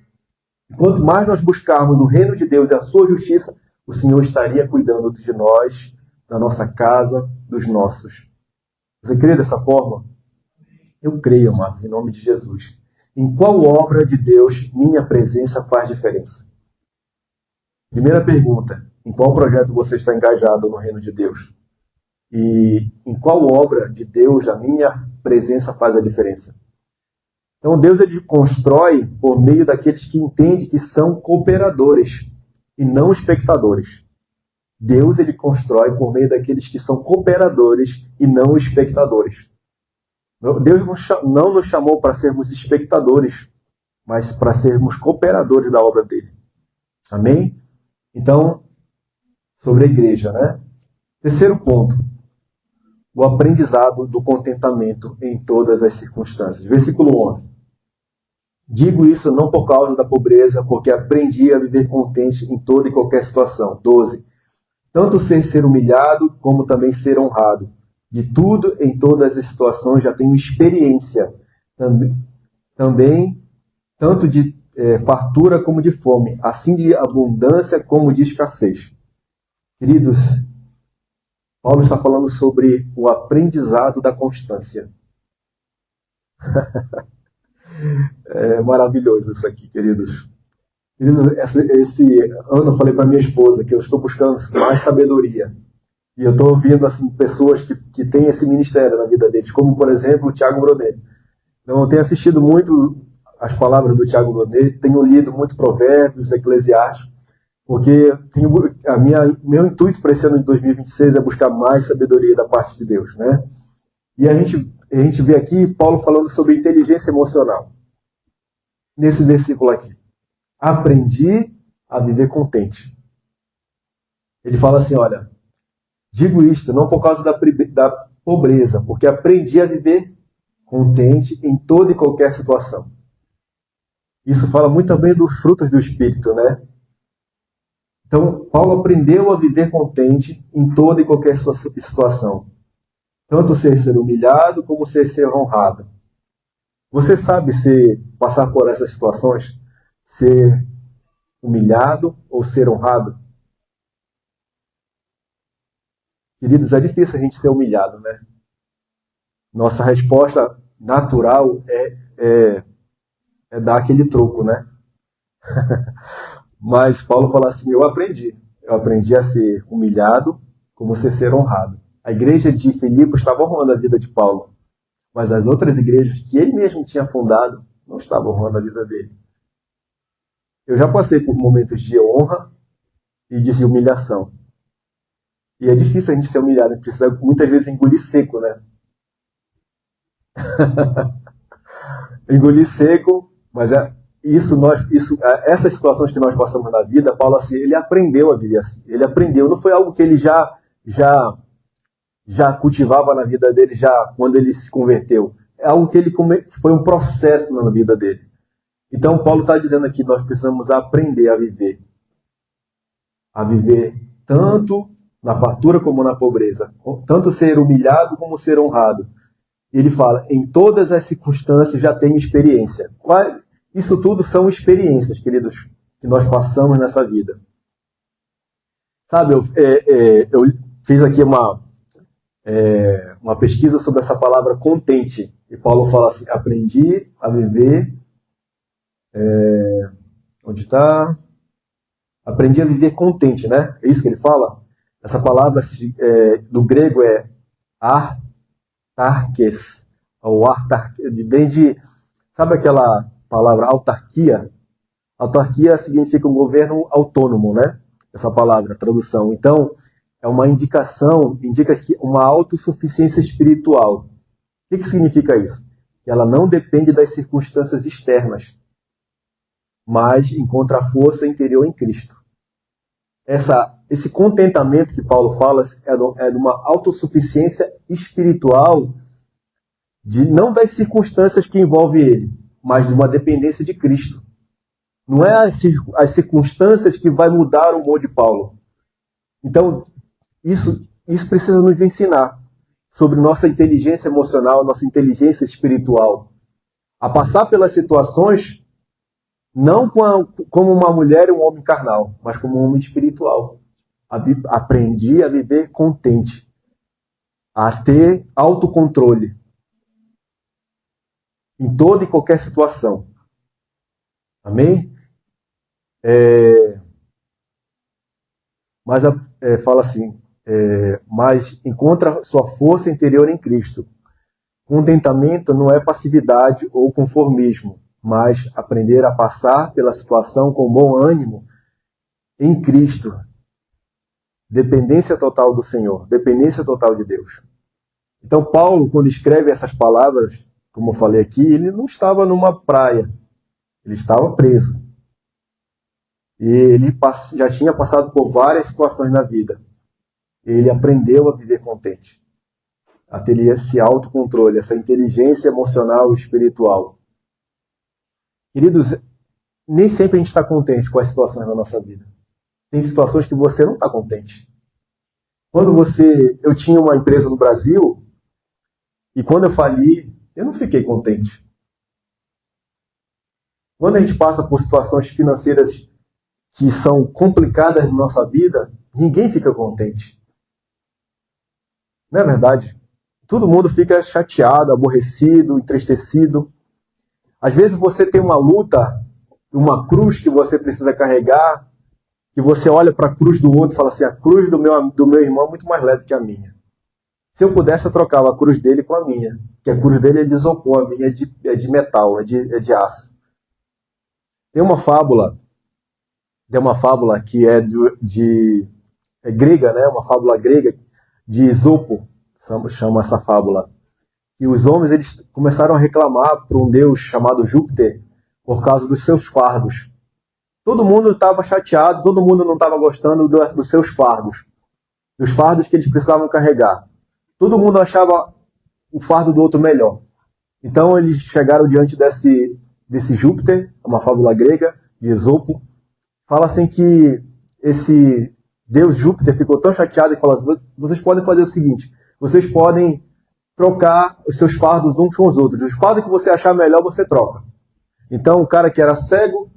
Quanto mais nós buscarmos o reino de Deus e a sua justiça, o Senhor estaria cuidando de nós, da nossa casa, dos nossos. Você crê dessa forma? Eu creio, amados, em nome de Jesus. Em qual obra de Deus minha presença faz diferença? Primeira pergunta: em qual projeto você está engajado no reino de Deus? E em qual obra de Deus a minha presença faz a diferença? Então Deus ele constrói por meio daqueles que entendem que são cooperadores e não espectadores. Deus ele constrói por meio daqueles que são cooperadores e não espectadores. Deus não nos chamou para sermos espectadores, mas para sermos cooperadores da obra dele. Amém? Então, sobre a igreja, né? Terceiro ponto: o aprendizado do contentamento em todas as circunstâncias. Versículo 11. Digo isso não por causa da pobreza, porque aprendi a viver contente em toda e qualquer situação. 12. Tanto ser humilhado, como também ser honrado. De tudo, em todas as situações, já tenho experiência. Também tanto de fartura como de fome, assim de abundância como de escassez. Queridos, Paulo está falando sobre o aprendizado da constância. É maravilhoso isso aqui, queridos. Esse ano eu falei para minha esposa que eu estou buscando mais sabedoria. E eu estou ouvindo assim, pessoas que têm esse ministério na vida deles, como, por exemplo, o Thiago Brunet. Então, eu tenho assistido muito as palavras do Thiago Brunet, tenho lido muito Provérbios, Eclesiastes, porque meu intuito para esse ano de 2026 é buscar mais sabedoria da parte de Deus, né? E a gente vê aqui Paulo falando sobre inteligência emocional. Nesse versículo aqui. Aprendi a viver contente. Ele fala assim, olha, digo isto não por causa da pobreza, porque aprendi a viver contente em toda e qualquer situação. Isso fala muito também dos frutos do Espírito, né? Então, Paulo aprendeu a viver contente em toda e qualquer situação. Tanto ser humilhado como ser honrado. Você sabe se passar por essas situações, ser humilhado ou ser honrado? Queridos, é difícil a gente ser humilhado, né? Nossa resposta natural é dar aquele troco, né? Mas Paulo fala assim, eu aprendi a ser humilhado como ser honrado. A igreja de Filipe estava honrando a vida de Paulo, mas as outras igrejas que ele mesmo tinha fundado não estavam honrando a vida dele. Eu já passei por momentos de honra e de humilhação. E é difícil a gente ser humilhado, a gente precisa muitas vezes engolir seco, né? Engolir seco, mas essas situações que nós passamos na vida, Paulo assim, ele aprendeu a viver assim. Ele aprendeu, não foi algo que ele já cultivava na vida dele já quando ele se converteu. É algo que foi um processo na vida dele. Então Paulo está dizendo aqui, nós precisamos aprender a viver. A viver tanto na fartura como na pobreza. Tanto ser humilhado como ser honrado. Ele fala, em todas as circunstâncias já tenho experiência. Isso tudo são experiências, queridos, que nós passamos nessa vida. Sabe, eu fiz aqui uma pesquisa sobre essa palavra contente. E Paulo fala assim, aprendi a viver... onde está? Aprendi a viver contente, né? É isso que ele fala? Essa palavra do grego é autarkes, ou vem de... Sabe aquela palavra autarquia? Autarquia significa um governo autônomo, né? Essa palavra, tradução. Então, é uma indica uma autossuficiência espiritual. O que significa isso? Que ela não depende das circunstâncias externas, mas encontra a força interior em Cristo. Esse contentamento que Paulo fala é de uma autossuficiência espiritual, não das circunstâncias que envolvem ele, mas de uma dependência de Cristo. Não é as circunstâncias que vai mudar o humor de Paulo. Então, isso precisa nos ensinar sobre nossa inteligência emocional, nossa inteligência espiritual. A passar pelas situações não como uma mulher e um homem carnal, mas como um homem espiritual. Aprendi a viver contente, a ter autocontrole em toda e qualquer situação. Amém? Mas fala assim, mas encontra sua força interior em Cristo. Contentamento não é passividade ou conformismo, mas aprender a passar pela situação com bom ânimo em Cristo. Dependência total do Senhor, dependência total de Deus. Então Paulo, quando escreve essas palavras, como eu falei aqui, ele não estava numa praia, ele estava preso. E ele já tinha passado por várias situações na vida. Ele aprendeu a viver contente, a ter esse autocontrole, essa inteligência emocional e espiritual. Queridos, nem sempre a gente está contente com as situações da nossa vida. Tem situações que você não está contente. Eu tinha uma empresa no Brasil e quando eu fali, eu não fiquei contente. Quando a gente passa por situações financeiras que são complicadas na nossa vida, ninguém fica contente. Não é verdade? Todo mundo fica chateado, aborrecido, entristecido. Às vezes você tem uma luta, uma cruz que você precisa carregar, e você olha para a cruz do outro e fala assim, a cruz do meu irmão é muito mais leve que a minha. Se eu pudesse, eu trocava a cruz dele com a minha, porque a cruz dele é de isopor, a minha é de metal, é de aço. Tem uma fábula que é grega, né? Uma fábula grega de Esopo, chama essa fábula. E os homens eles começaram a reclamar para um deus chamado Júpiter por causa dos seus fardos. Todo mundo estava chateado, todo mundo não estava gostando dos seus fardos, dos fardos que eles precisavam carregar. Todo mundo achava o fardo do outro melhor. Então eles chegaram diante desse Júpiter, uma fábula grega de Esopo. Fala assim que esse deus Júpiter ficou tão chateado e falou assim, vocês podem fazer o seguinte, vocês podem trocar os seus fardos uns com os outros. Os fardos que você achar melhor, você troca. Então o cara que era cego,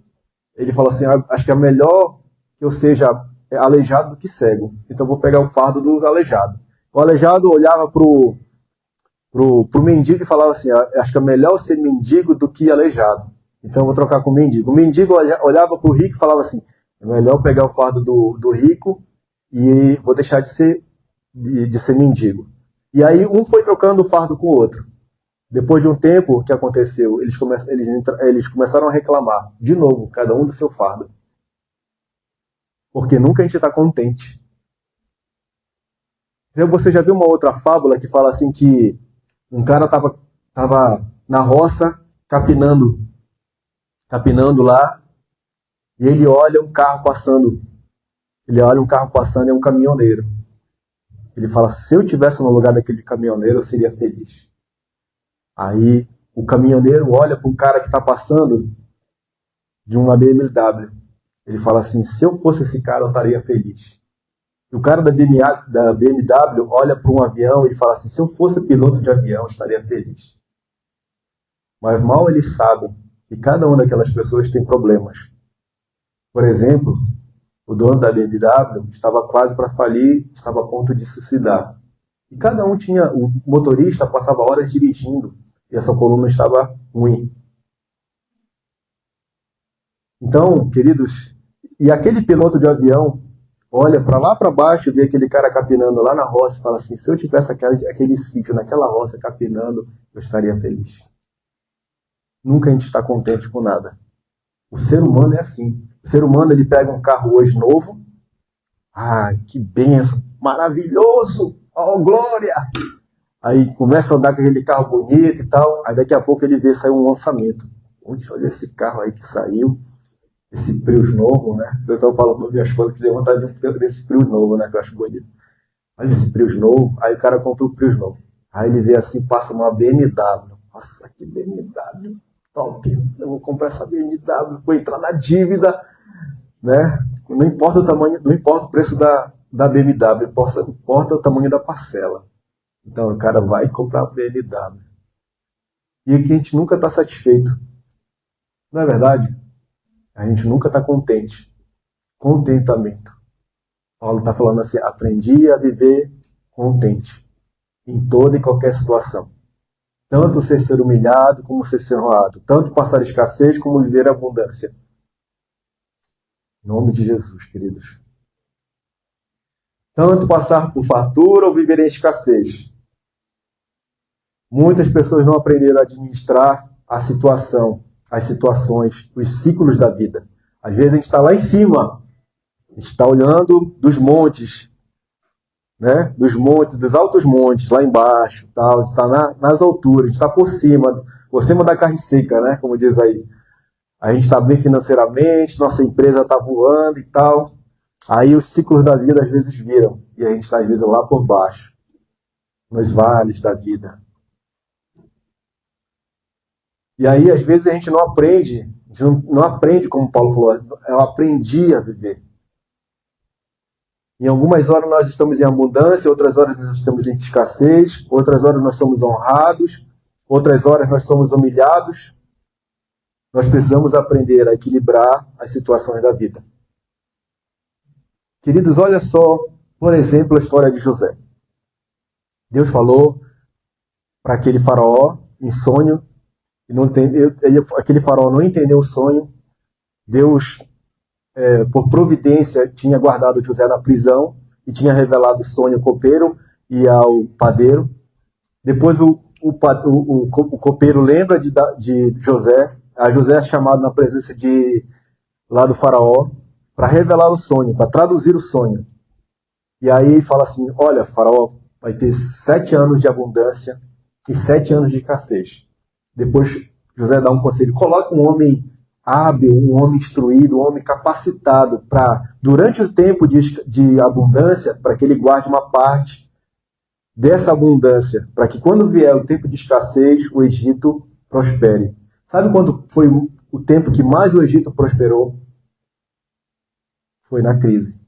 ele falou assim, acho que é melhor que eu seja aleijado do que cego. Então eu vou pegar o fardo do aleijado. O aleijado olhava pro mendigo e falava assim, acho que é melhor ser mendigo do que aleijado. Então eu vou trocar com o mendigo. O mendigo olhava pro rico e falava assim, é melhor pegar o fardo do rico e vou deixar de ser mendigo. E aí um foi trocando o fardo com o outro. Depois de um tempo, o que aconteceu? Eles começaram a reclamar, de novo, cada um do seu fardo. Porque nunca a gente está contente. Você já viu uma outra fábula que fala assim que um cara estava na roça, capinando lá, e ele olha um carro passando. Ele olha um carro passando e é um caminhoneiro. Ele fala, se eu estivesse no lugar daquele caminhoneiro, eu seria feliz. Aí o caminhoneiro olha para um cara que está passando de uma BMW. Ele fala assim, se eu fosse esse cara, eu estaria feliz. E o cara da BMW olha para um avião e fala assim, se eu fosse piloto de avião, eu estaria feliz. Mas mal eles sabem que cada uma daquelas pessoas tem problemas. Por exemplo, o dono da BMW estava quase para falir, estava a ponto de se suicidar. E cada um tinha, o motorista passava horas dirigindo e essa coluna estava ruim. Então, queridos, e aquele piloto de avião olha para lá para baixo, vê aquele cara capinando lá na roça e fala assim, se eu tivesse aquele sítio naquela roça capinando, eu estaria feliz. Nunca a gente está contente com nada. O ser humano é assim. O ser humano ele pega um carro hoje novo, ai, que benção, maravilhoso, oh glória! Aí começa a andar com aquele carro bonito e tal, aí daqui a pouco ele vê sair um lançamento. Olha esse carro aí que saiu, esse Prius novo, né? Eu estava falando para minhas coisas que tem vontade de ter esse Prius novo, né? Que eu acho bonito. Olha esse Prius novo, aí o cara compra o Prius novo. Aí ele vê assim, passa uma BMW. Nossa, que BMW top, eu vou comprar essa BMW, vou entrar na dívida, né? Não importa o tamanho, não importa o preço da BMW, importa o tamanho da parcela. Então o cara vai comprar a BMW. E aqui a gente nunca está satisfeito. Não é verdade? A gente nunca está contente. Contentamento. Paulo está falando assim, aprendi a viver contente em toda e qualquer situação. Tanto ser humilhado como ser honrado. Tanto passar escassez como viver abundância. Em nome de Jesus, queridos. Tanto passar por fartura ou viver em escassez. Muitas pessoas não aprenderam a administrar a situação, as situações, os ciclos da vida. Às vezes a gente está lá em cima, a gente está olhando dos montes, né? Dos altos montes, lá embaixo, tal. A gente está nas alturas, a gente está por cima da carne seca, né? Como diz aí. A gente está bem financeiramente, nossa empresa está voando e tal. Aí os ciclos da vida às vezes viram, e a gente está às vezes lá por baixo, nos vales da vida. E aí, às vezes, a gente não aprende, não aprende, como Paulo falou, eu aprendi a viver. Em algumas horas nós estamos em abundância, outras horas nós estamos em escassez, outras horas nós somos honrados, outras horas nós somos humilhados. Nós precisamos aprender a equilibrar as situações da vida. Queridos, olha só, por exemplo, a história de José. Deus falou para aquele faraó em sonho, e não entendeu, aquele faraó não entendeu o sonho. Deus, por providência, tinha guardado José na prisão e tinha revelado o sonho ao copeiro e ao padeiro. Depois o copeiro lembra de José. A José é chamado na presença lá do faraó para revelar o sonho, para traduzir o sonho. E aí fala assim, olha, faraó, vai ter 7 anos de abundância e 7 anos de escassez. Depois José dá um conselho, coloca um homem hábil, um homem instruído, um homem capacitado para, durante o tempo de abundância, para que ele guarde uma parte dessa abundância, para que quando vier o tempo de escassez, o Egito prospere. Sabe quando foi o tempo que mais o Egito prosperou? Foi na crise.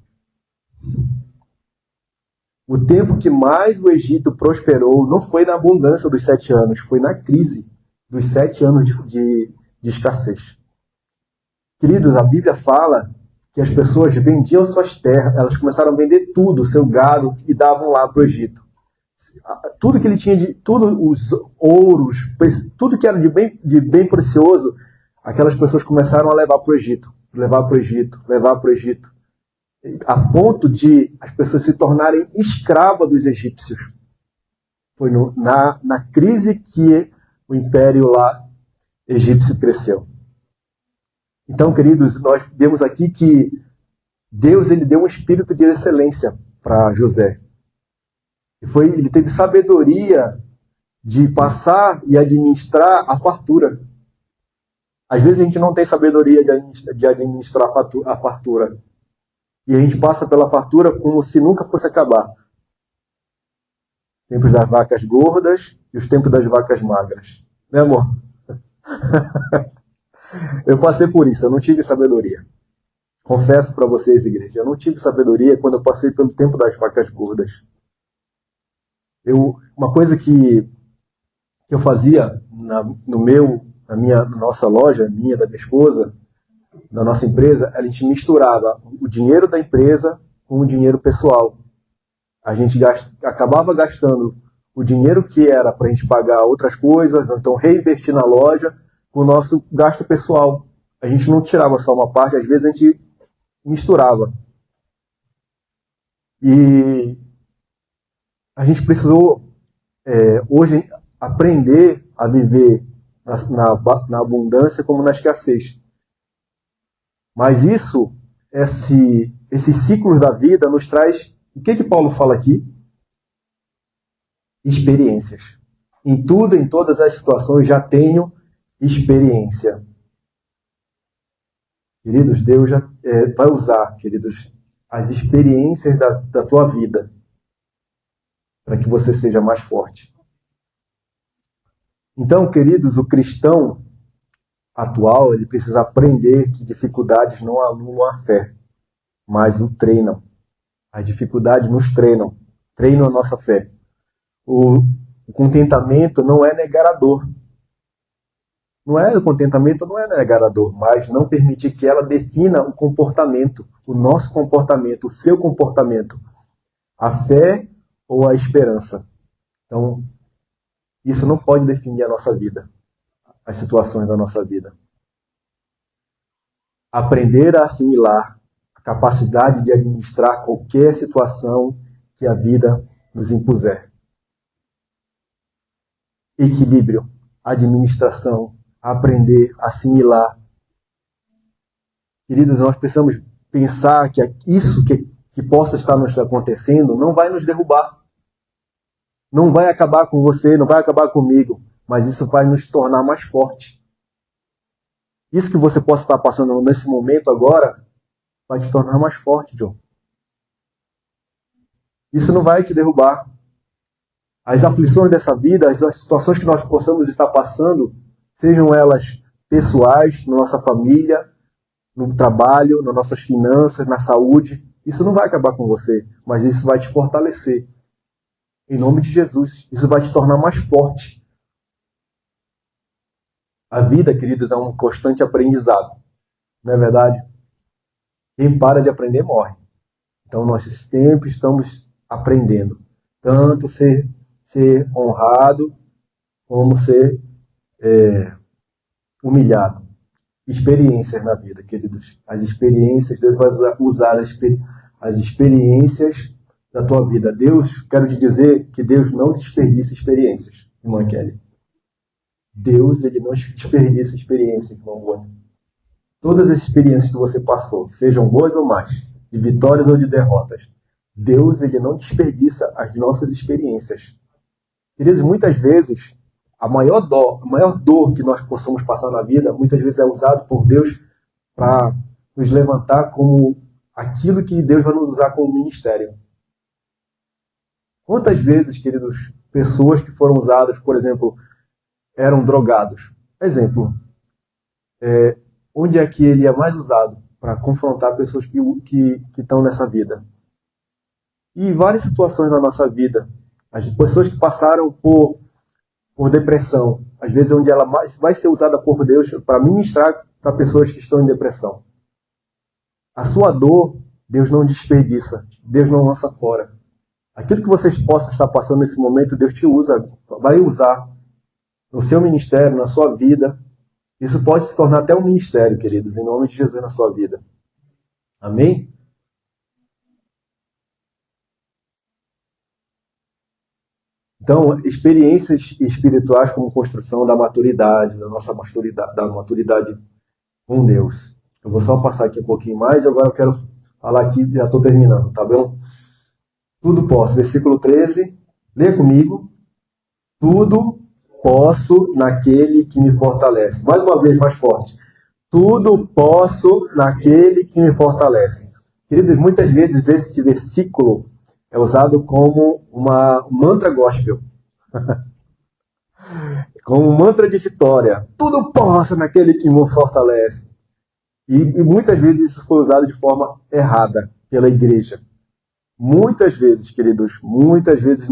O tempo que mais o Egito prosperou não foi na abundância dos 7 anos, foi na crise dos 7 anos de escassez. Queridos, a Bíblia fala que as pessoas vendiam suas terras, elas começaram a vender tudo, o seu gado, e davam lá para o Egito. Tudo que ele tinha, tudo os ouros, tudo que era de bem precioso, aquelas pessoas começaram a levar para o Egito, levar para o Egito, a ponto de as pessoas se tornarem escravas dos egípcios. Foi na crise que o império lá egípcio cresceu. Então, queridos, nós vemos aqui que Deus ele deu um espírito de excelência para José. Ele teve sabedoria de passar e administrar a fartura. Às vezes a gente não tem sabedoria de administrar a fartura. E a gente passa pela fartura como se nunca fosse acabar. Tempos das vacas gordas e os tempos das vacas magras. Né, amor? Eu passei por isso, eu não tive sabedoria. Confesso para vocês, igreja, eu não tive sabedoria quando eu passei pelo tempo das vacas gordas. Uma coisa que eu fazia na nossa loja, da minha esposa, da nossa empresa, a gente misturava o dinheiro da empresa com o dinheiro pessoal. A gente acabava gastando o dinheiro que era para a gente pagar outras coisas, ou então reinvestir na loja, com o nosso gasto pessoal. A gente não tirava só uma parte, às vezes a gente misturava. E a gente precisou, hoje, aprender a viver na abundância como na escassez. Mas esses ciclos da vida nos traz, o que Paulo fala aqui? Experiências. Em tudo, em todas as situações, já tenho experiência. Queridos, Deus já vai usar, queridos, as experiências da tua vida para que você seja mais forte. Então, queridos, o cristão, atual, ele precisa aprender que dificuldades não anulam a fé, mas o treinam. As dificuldades nos treinam a nossa fé. O contentamento não é negar a dor. O contentamento não é negar a dor, mas não permitir que ela defina o comportamento, o nosso comportamento, o seu comportamento, a fé ou a esperança. Então, isso não pode definir a nossa vida, as situações da nossa vida. Aprender a assimilar a capacidade de administrar qualquer situação que a vida nos impuser. Equilíbrio, administração, aprender a assimilar. Queridos, nós precisamos pensar que isso que possa estar nos acontecendo não vai nos derrubar. Não vai acabar com você, não vai acabar comigo, mas isso vai nos tornar mais fortes. Isso que você possa estar passando nesse momento agora vai te tornar mais forte, John. Isso não vai te derrubar. As aflições dessa vida, as situações que nós possamos estar passando, sejam elas pessoais, na nossa família, no trabalho, nas nossas finanças, na saúde, isso não vai acabar com você, mas isso vai te fortalecer. Em nome de Jesus, isso vai te tornar mais forte. A vida, queridos, é um constante aprendizado. Não é verdade? Quem para de aprender morre. Então nós sempre estamos aprendendo. Tanto ser honrado, como ser humilhado. Experiências na vida, queridos. As experiências, Deus vai usar as experiências da tua vida. Deus, quero te dizer que Deus não desperdiça experiências, irmã Kelly. Deus, ele não desperdiça experiências, irmão Boni. Todas as experiências que você passou, sejam boas ou más, de vitórias ou de derrotas, Deus, ele não desperdiça as nossas experiências. Queridos, muitas vezes, a maior dor que nós possamos passar na vida, muitas vezes é usado por Deus para nos levantar como aquilo que Deus vai nos usar como ministério. Quantas vezes, queridos, pessoas que foram usadas, por exemplo, eram drogados? Exemplo, onde é que ele é mais usado para confrontar pessoas que estão nessa vida? E várias situações na nossa vida. As pessoas que passaram por depressão, às vezes onde ela mais vai ser usada por Deus para ministrar para pessoas que estão em depressão. A sua dor, Deus não desperdiça, Deus não lança fora. Aquilo que vocês possam estar passando nesse momento, Deus te usa, vai usar no seu ministério, na sua vida. Isso pode se tornar até um ministério, queridos, em nome de Jesus na sua vida. Amém? Então, experiências espirituais como construção da maturidade, da maturidade com Deus. Eu vou só passar aqui um pouquinho mais e agora eu quero falar aqui, já estou terminando, tá bom? Tudo posso, versículo 13, leia comigo. Tudo posso naquele que me fortalece. Mais uma vez, mais forte. Tudo posso naquele que me fortalece. Queridos, muitas vezes esse versículo é usado como uma mantra gospel. Como um mantra de vitória. Tudo posso naquele que me fortalece. E muitas vezes isso foi usado de forma errada pela igreja. Muitas vezes, queridos, muitas vezes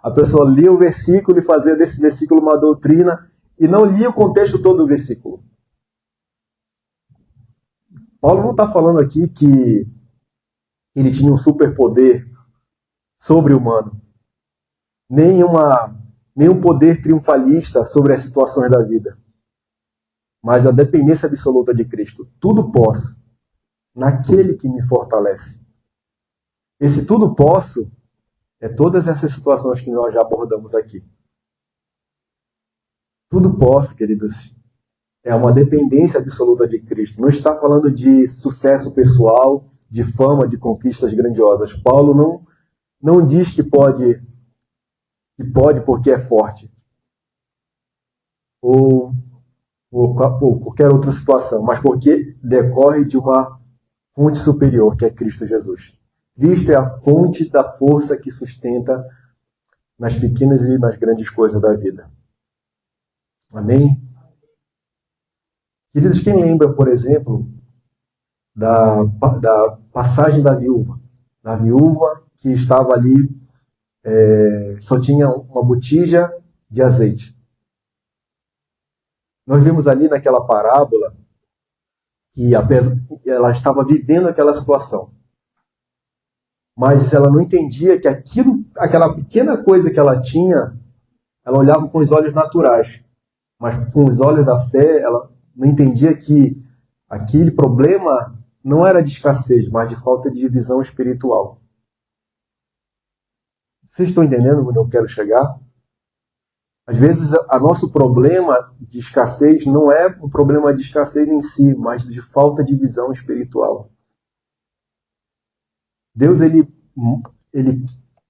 a pessoa lia o versículo e fazia desse versículo uma doutrina e não lia o contexto todo do versículo. Paulo não está falando aqui que ele tinha um superpoder sobre-humano, nem um poder triunfalista sobre as situações da vida, mas a dependência absoluta de Cristo. Tudo posso naquele que me fortalece. Esse tudo posso é todas essas situações que nós já abordamos aqui. Tudo posso, queridos, é uma dependência absoluta de Cristo. Não está falando de sucesso pessoal, de fama, de conquistas grandiosas. Paulo não diz que pode porque é forte. Ou qualquer outra situação, mas porque decorre de uma fonte superior, que é Cristo Jesus. Cristo é a fonte da força que sustenta nas pequenas e nas grandes coisas da vida. Amém? Queridos, quem lembra, por exemplo, da passagem da viúva? Da viúva que estava ali, só tinha uma botija de azeite. Nós vimos ali naquela parábola que ela estava vivendo aquela situação. Mas ela não entendia que aquela pequena coisa que ela tinha, ela olhava com os olhos naturais. Mas com os olhos da fé, ela não entendia que aquele problema não era de escassez, mas de falta de visão espiritual. Vocês estão entendendo onde eu quero chegar? Às vezes, o nosso problema de escassez não é um problema de escassez em si, mas de falta de visão espiritual. Deus, ele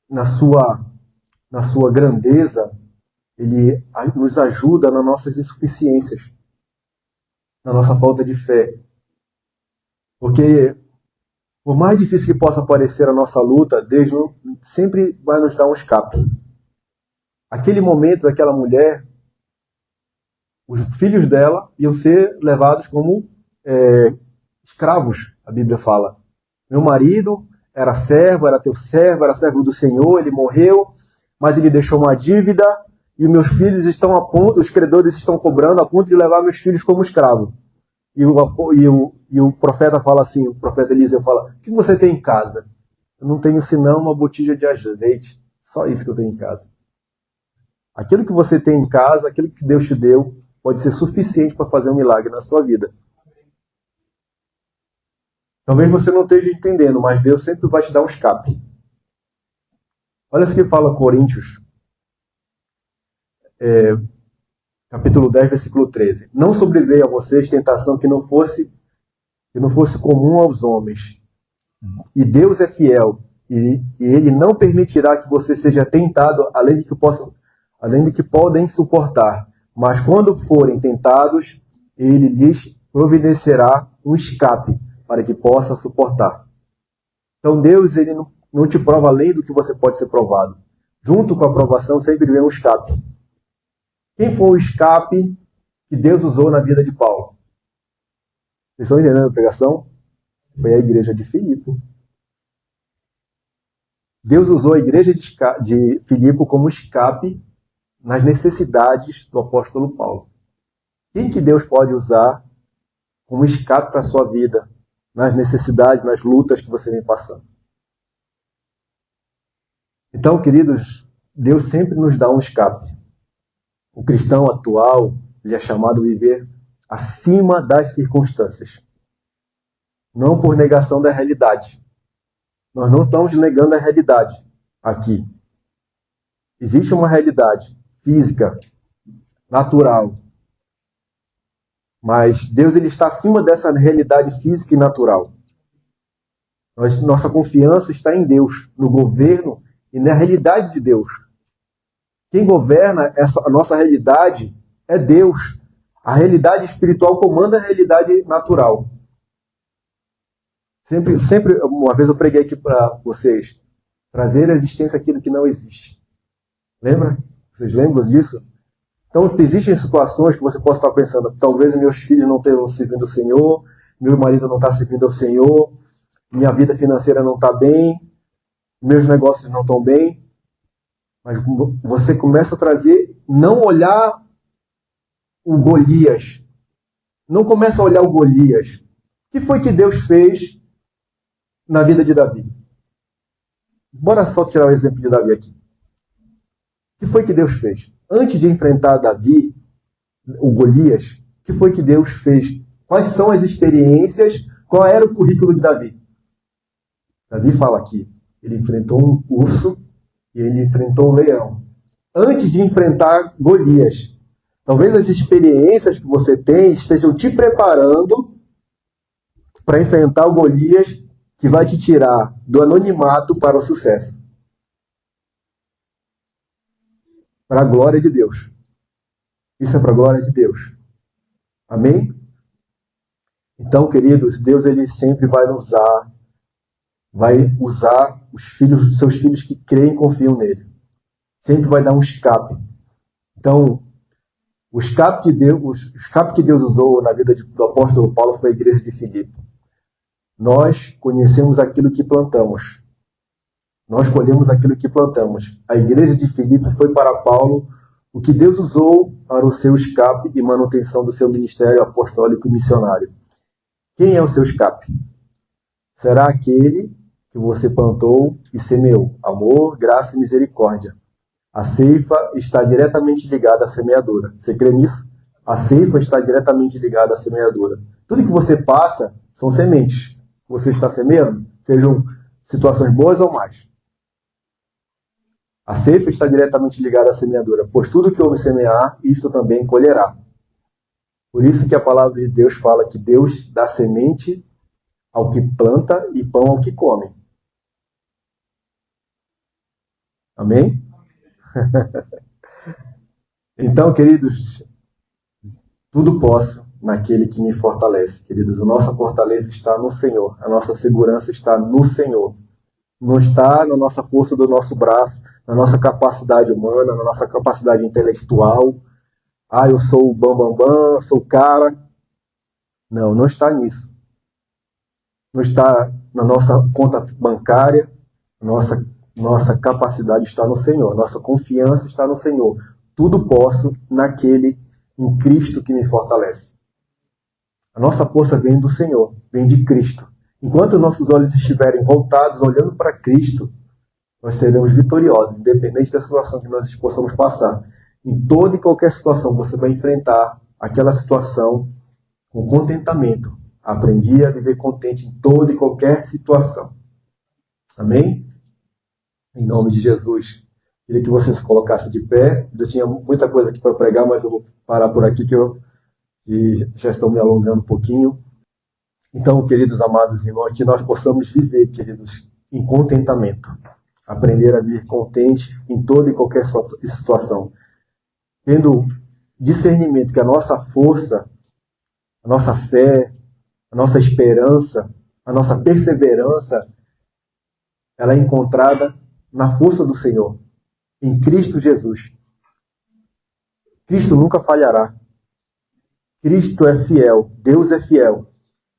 na sua grandeza, ele nos ajuda nas nossas insuficiências, na nossa falta de fé. Porque, por mais difícil que possa parecer a nossa luta, Deus sempre vai nos dar um escape. Aquele momento daquela mulher, os filhos dela iam ser levados como escravos, a Bíblia fala. Meu marido era teu servo, era servo do Senhor, ele morreu, mas ele deixou uma dívida e meus filhos estão a ponto, os credores estão cobrando a ponto de levar meus filhos como escravo. E o profeta fala assim, o profeta Eliseu fala, o que você tem em casa? Eu não tenho senão uma botija de azeite, só isso que eu tenho em casa. Aquilo que você tem em casa, aquilo que Deus te deu, pode ser suficiente para fazer um milagre na sua vida. Talvez você não esteja entendendo, mas Deus sempre vai te dar um escape. Olha o que fala Coríntios, capítulo 10, versículo 13. Não sobreveio a vocês tentação que não fosse comum aos homens. E Deus é fiel, e Ele não permitirá que você seja tentado além de que podem suportar. Mas quando forem tentados, Ele lhes providenciará um escape para que possa suportar. Então Deus, ele não te prova além do que você pode ser provado. Junto com a provação sempre vem um escape. Quem foi o escape que Deus usou na vida de Paulo? Vocês estão entendendo a pregação? Foi a igreja de Filipe. Deus usou a igreja de Filipe como escape nas necessidades do apóstolo Paulo. Quem que Deus pode usar como escape para a sua vida, nas necessidades, nas lutas que você vem passando? Então, queridos, Deus sempre nos dá um escape. O cristão atual, ele é chamado a viver acima das circunstâncias. Não por negação da realidade. Nós não estamos negando a realidade aqui. Existe uma realidade física, natural. Mas Deus, ele está acima dessa realidade física e natural. Nossa confiança está em Deus, no governo e na realidade de Deus. Quem governa a nossa realidade é Deus. A realidade espiritual comanda a realidade natural. Sempre, uma vez eu preguei aqui para vocês, trazer à existência aquilo que não existe. Lembra? Vocês lembram disso? Então, existem situações que você pode estar pensando, talvez meus filhos não estejam servindo ao Senhor, meu marido não está servindo ao Senhor, minha vida financeira não está bem, meus negócios não estão bem. Mas você começa a trazer, não olhar o Golias. Não começa a olhar o Golias. O que foi que Deus fez na vida de Davi? Bora só tirar o exemplo de Davi aqui. O que foi que Deus fez? Antes de enfrentar Davi, o Golias, o que foi que Deus fez? Quais são as experiências? Qual era o currículo de Davi? Davi fala aqui, ele enfrentou um urso e ele enfrentou um leão. Antes de enfrentar Golias, talvez as experiências que você tem estejam te preparando para enfrentar o Golias que vai te tirar do anonimato para o sucesso. Para a glória de Deus. Isso é para a glória de Deus. Amém? Então, queridos, Deus, ele sempre vai usar seus filhos que creem e confiam nele. Sempre vai dar um escape. Então, O escape que Deus usou na vida do apóstolo Paulo foi a igreja de Filipe. Nós conhecemos aquilo que plantamos. Nós colhemos aquilo que plantamos. A igreja de Filipe foi para Paulo o que Deus usou para o seu escape e manutenção do seu ministério apostólico e missionário. Quem é o seu escape? Será aquele que você plantou e semeou. Amor, graça e misericórdia. A ceifa está diretamente ligada à semeadura. Você crê nisso? A ceifa está diretamente ligada à semeadura. Tudo que você passa são sementes. Você está semeando, sejam situações boas ou más. A ceifa está diretamente ligada à semeadura, pois tudo que houve semear, isto também colherá. Por isso que a palavra de Deus fala que Deus dá semente ao que planta e pão ao que come. Amém? Então, queridos, tudo posso naquele que me fortalece. Queridos, a nossa fortaleza está no Senhor. A nossa segurança está no Senhor. Não está na nossa força do nosso braço, na nossa capacidade humana, na nossa capacidade intelectual. Eu sou o bambambam, sou o cara. Não, não está nisso. Não está na nossa conta bancária. Nossa capacidade está no Senhor. Nossa confiança está no Senhor. Tudo posso naquele em Cristo que me fortalece. A nossa força vem do Senhor, vem de Cristo. Enquanto nossos olhos estiverem voltados, olhando para Cristo, nós seremos vitoriosos, independente da situação que nós possamos passar. Em toda e qualquer situação, você vai enfrentar aquela situação com contentamento. Aprendi a viver contente em toda e qualquer situação. Amém? Em nome de Jesus. Queria que você se colocasse de pé. Eu tinha muita coisa aqui para pregar, mas eu vou parar por aqui que já estou me alongando um pouquinho. Então, queridos amados irmãos, que nós possamos viver, queridos, em contentamento. Aprender a viver contente em toda e qualquer situação. Tendo discernimento que a nossa força, a nossa fé, a nossa esperança, a nossa perseverança, ela é encontrada na força do Senhor, em Cristo Jesus. Cristo nunca falhará. Cristo é fiel, Deus é fiel.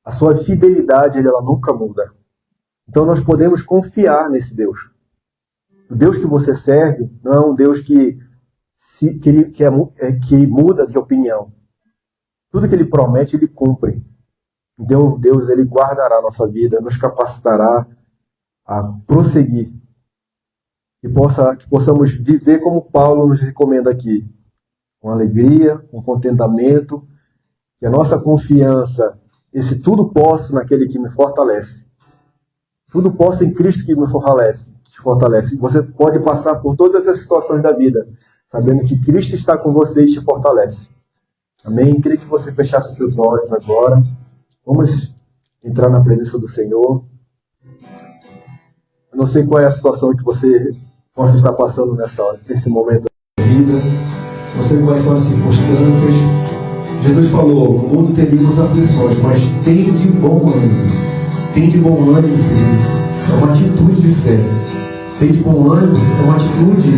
A sua fidelidade, ela nunca muda. Então nós podemos confiar nesse Deus. O Deus que você serve não é um Deus que muda de opinião. Tudo que Ele promete, Ele cumpre. Então Deus, Ele guardará a nossa vida, nos capacitará a prosseguir. Que possamos viver como Paulo nos recomenda aqui. Com alegria, com contentamento. Que a nossa confiança, esse tudo posso naquele que me fortalece. Tudo posso em Cristo que me fortalece. Você pode passar por todas as situações da vida, sabendo que Cristo está com você e te fortalece. Amém? Queria que você fechasse seus olhos agora. Vamos entrar na presença do Senhor. Eu não sei qual é a situação que você possa estar passando nesse momento da vida. Não sei quais são as circunstâncias. Jesus falou, no mundo teríamos aflições, mas tem de bom ânimo. Tem de bom ânimo, queridos. É uma atitude de fé. Tem de bom ânimo, é uma atitude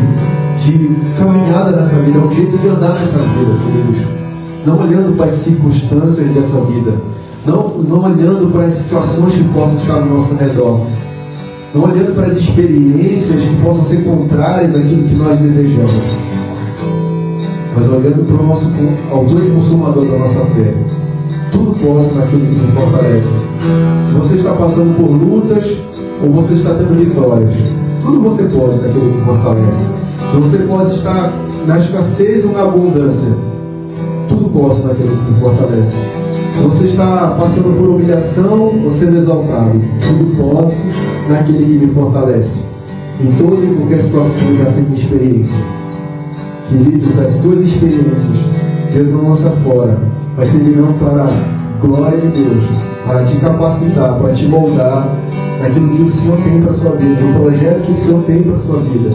de caminhada nessa vida, é um jeito de andar nessa vida, queridos. Não olhando para as circunstâncias dessa vida. Não olhando para as situações que possam estar ao nosso redor. Não olhando para as experiências que possam ser contrárias àquilo que nós desejamos. Mas olhando para o nosso autor e consumador da nossa fé. Tudo posso naquele que nos fortalece. Se você está passando por lutas ou você está tendo vitórias, tudo você pode naquele que fortalece. Se você pode estar na escassez ou na abundância, tudo posso naquele que me fortalece. Se você está passando por humilhação ou sendo exaltado, tudo posso naquele que me fortalece. Em toda e qualquer situação eu já tenho experiência. Queridos, as tuas experiências, Deus não lança fora, mas servirão para a glória de Deus, para te capacitar, para te moldar naquilo que o Senhor tem para a sua vida, no projeto que o Senhor tem para a sua vida.